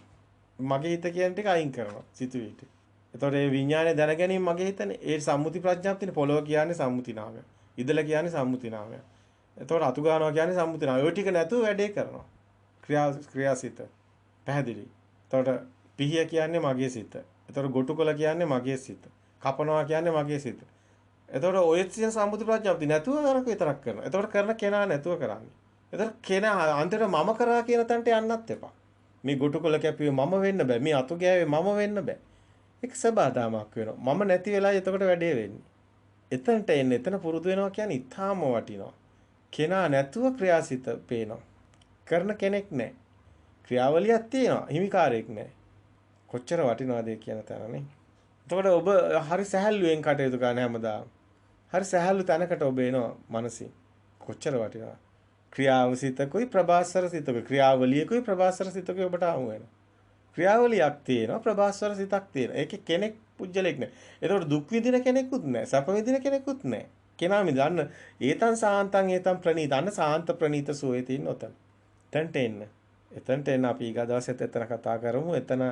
මගේ හිත කියන ටික අයින් කරනවා සිතුවිලි. එතකොට මේ විඥානේ දැනගැනීම මගේ හිතනේ. ඒ සම්මුති ප්‍රඥාප්තිනේ පොළොව කියන්නේ සම්මුති නාමය. ඉදල කියන්නේ සම්මුති නාමය. එතකොට අතු ගන්නවා කියන්නේ සම්මුති නාමය. ඔය ටික නැතුව වැඩේ කරනවා. ක්‍රියාසිත. පැහැදිලි. එතකොට පිහිය කියන්නේ මගේ සිත. එතකොට ගොටුකොළ කියන්නේ මගේ සිත. කපනවා කියන්නේ මගේ සිත. එතකොට ඔය කියන සම්මුති ප්‍රඥාප්ති නැතුව අරක විතරක් කරනවා. එතකොට කරන කෙනා නැතුව කරන්නේ. එතකොට කෙනා අන්තිමට මම කරා කියන තැනට යන්නත් එපා. මේ ගොටුකොළ කැපුවේ මම වෙන්න බෑ. මේ අතු ගෑවේ මම වෙන්න බෑ. ඒක සබාදාමක් වෙනවා. මම නැති වෙලා එතකොට වැඩේ වෙන්නේ. එතනට එන්න එතන පුරුදු වෙනවා කියන්නේ ඊටාම වටිනවා. කෙනා නැතුව ක්‍රියාසිත පේනවා. කරන කෙනෙක් නැහැ. ක්‍රියාවලියක් තියෙනවා. හිමිකාරයෙක් නැහැ. කොච්චර වටිනවද කියන තැනනේ. එතකොට ඔබ හරි සැහැල්ලුවෙන් කටයුතු කරන හැමදාම. හරි සැහැල්ලු තැනකට ඔබ එනවා මනසින්. කොච්චර වටිනවද? ක්‍රියාවසිතකුයි ප්‍රභාස්වර සිතකුයි ක්‍රියාවලියකුයි ප්‍රභාස්වර සිතකුයි ඔබට හමු වෙනවා. ක්‍රියාවලියක් තියෙනවා ප්‍රභාස්වර සිතක් තියෙනවා. ඒකේ කෙනෙක් පුජ්‍යලෙක් නැහැ. ඒතකොට දුක් විඳින කෙනෙකුත් නැහැ. සැප විඳින කෙනෙකුත් නැහැ. කෙනා මිදන්න ඒතන් සාන්තං ඒතන් ප්‍රණීත අන්න සාන්ත ප්‍රණීත සෝයේ තියෙන ඔතන. එතනට එන්න අපි ඊගා දවසෙත් එතන කතා කරමු. එතන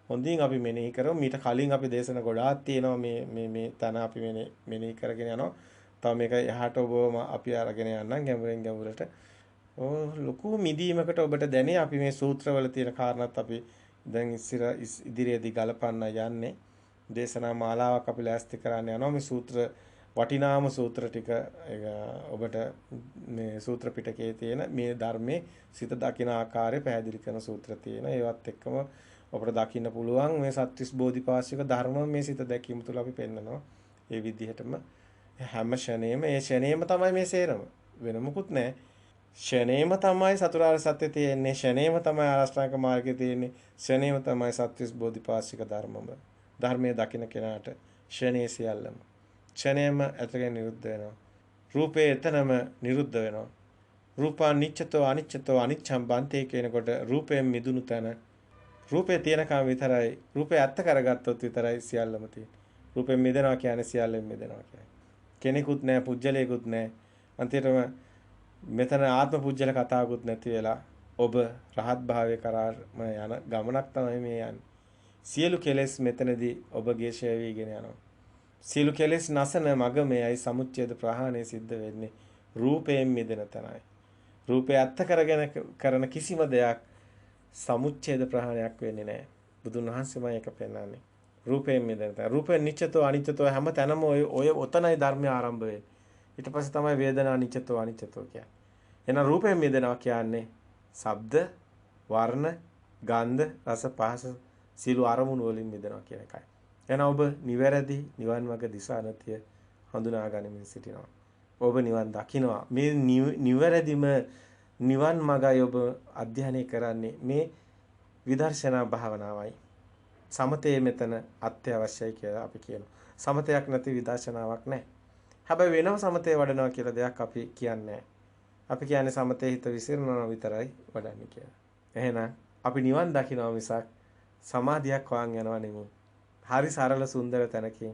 හොඳින් අපි මෙනෙහි කරමු. මීට කලින් අපි දේශන ගොඩාක් තියෙනවා මේ තන අපි මෙනෙහි කරගෙන යනවා. තව මේක එහාට ඔබම අපි අරගෙන යන්නම් ගැඹුරෙන් ගැඹුරට. ලොකු මිදීමකට ඔබට දැනේ අපි මේ සූත්‍රවල තියෙන කාරණාත් අපි දැන් ඉදිරියේදී ගලපන්න යන්නේ. දේශනා මාලාවක් අපි ලෑස්ති කරන්න යනවා. මේ සූත්‍ර වටිනාම සූත්‍ර ටික ඔබට මේ සූත්‍ර පිටකයේ තියෙන මේ ධර්මයේ සිත දකින ආකාරය පැහැදිලි කරන සූත්‍ර තියෙන. ඒවත් එක්කම අපිට දකින්න පුළුවන් මේ සත්‍විස් බෝධිපාශික ධර්ම මේ සිත දැකීම තුළ අපි පෙන්නනවා. ඒ විදිහටම හැම ෂණේම ඒ ෂණේම තමයි මේ සේරම. වෙන මොකුත් නැහැ. ෂණේම තමයි චතුරාර්ය සත්‍ය තියෙන්නේ. ෂණේම තමයි ආරෂ්ඨාංග මාර්ගය තියෙන්නේ. ෂණේම තමයි සත්‍විස් බෝධිපාශික ධර්මම. ධර්මයේ දකින්න කෙනාට ෂණේ සියල්ලම. ෂණේම ඇතගෙන නිරුද්ධ වෙනවා. රූපේ එතනම නිරුද්ධ වෙනවා. රූපා නිච්චතෝ අනිච්චතෝ අනිච්ඡම් බන්තේ කියනකොට රූපයෙන් මිදුණු තැන රූපේ තියෙනකම් විතරයි රූපේ ඇත්ත කරගත්තොත් විතරයි සියල්ලම තියෙන්නේ. රූපෙන් මිදෙනවා කියන්නේ සියල්ලෙන් මිදෙනවා කියන්නේ. කෙනෙකුත් නැහැ, පුජ්‍යලයකුත් නැහැ. අන්තිමටම මෙතන ආත්ම පුජ්‍යල කතාවකුත් නැති වෙලා ඔබ රහත් භාවයේ කරාම යන ගමනක් තමයි මේ යන්නේ. සියලු කෙලෙස් මෙතනදී ඔබගේ ෂය වීගෙන යනවා. සියලු කෙලෙස් නැසන මග මෙයයි සමුච්ඡේද ප්‍රහාණය සිද්ධ වෙන්නේ රූපයෙන් මිදෙන තැනයි. රූපය ඇත්ත කරගෙන කරන කිසිම දෙයක් සමුච්ඡේද ප්‍රහාණයක් වෙන්නේ නැහැ. බුදුන් වහන්සේමයි එක පෙන්වන්නේ. රූපයෙන් මිදෙන තැන. රූපේ නිච්චතෝ අනිච්චතෝ හැම තැනම ඔය ඔතනයි ධර්මය ආරම්භ වෙන්නේ. ඊට පස්සේ තමයි වේදනා නිච්චතෝ අනිච්චතෝ කියන්නේ. එහෙනම් රූපයෙන් මිදෙනවා කියන්නේ ශබ්ද, වර්ණ, ගන්ධ, රස, පහස සියලු අරමුණු වලින් මිදෙනවා කියන එකයි. එහෙනම් ඔබ නිවැරදි නිවන් මාර්ග දිශානතිය හඳුනා ගනිමින් සිටිනවා. ඔබ නිවන් දකිනවා. මේ නිවැරදිම නිවන් මාර්ගය ඔබ අධ්‍යයනය කරන්නේ මේ විදර්ශනා භාවනාවයි. සමතේ මෙතන අත්‍යවශ්‍යයි කියලා අපි කියනවා. සමතයක් නැති විදර්ශනාවක් නැහැ. හැබැයි වෙනම සමතේ වඩනවා කියලා දෙයක් අපි කියන්නේ අපි කියන්නේ සමතේ හිත විසිරනවා විතරයි වඩන්නේ කියලා. එහෙනම් අපි නිවන් දකිනවා මිසක් සමාධියක් වාන් යනවා නෙමෙයි. හරි සරල සුන්දර තැනකින්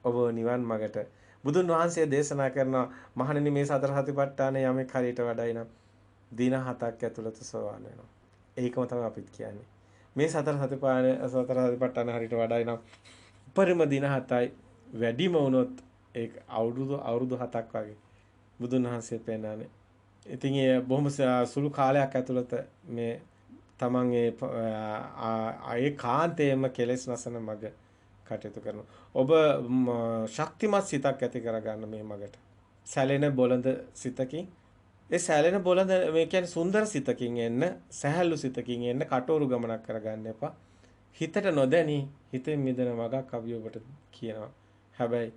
ඔබ නිවන් මගට බුදුන් වහන්සේ දේශනා කරනවා මහණෙනි මේ සතර සතිපට්ඨානය යමෙක් හරියට වඩයි නම් දින 7ක් ඇතුළත සෝවාන් වෙනවා. ඒකම තමයි අපිත් කියන්නේ. මේ සතර සතිපට්ඨාන හරියට වඩයි නම් උපරිම දින 7යි වැඩිම වුණොත් ඒක අවුරුදු 7ක් වගේ බුදුන් වහන්සේ පෙන්නන්නේ. ඉතින් ඒ බොහොම සුළු කාලයක් ඇතුළත මේ තමන් ඒ කාන්තේම කෙලෙස් නැසන මග කටයුතු කරනවා. ඔබ ශක්තිමත් සිතක් ඇති කරගන්න මේ මගට. සැලෙන බොළඳ සිතකින් ඒ සැලෙන බොළඳ මේ කියන්නේ සුන්දර සිතකින් එන්න, සැහැල්ලු සිතකින් එන්න කටෝරු ගමනක් කරගන්න එපා. හිතට නොදැනි හිතෙන් මිදෙන මගක් අපි ඔබට කියනවා. හැබැයි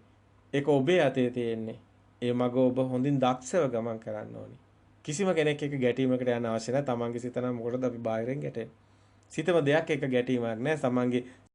ඒක ඔබේ අතේ තියෙන්නේ. ඒ මග ඔබ හොඳින් දක්ෂව ගමන් කරන්න ඕනි. කිසිම කෙනෙක් එක්ක ගැටීමකට යන්න අවශ්‍ය නැහැ. තමන්ගේ සිත නම් මොකටද අපි බාහිරින් ගැටෙන්නේ. සිතම දෙයක් එක්ක ගැටීමක් නැහැ. තමන්ගේ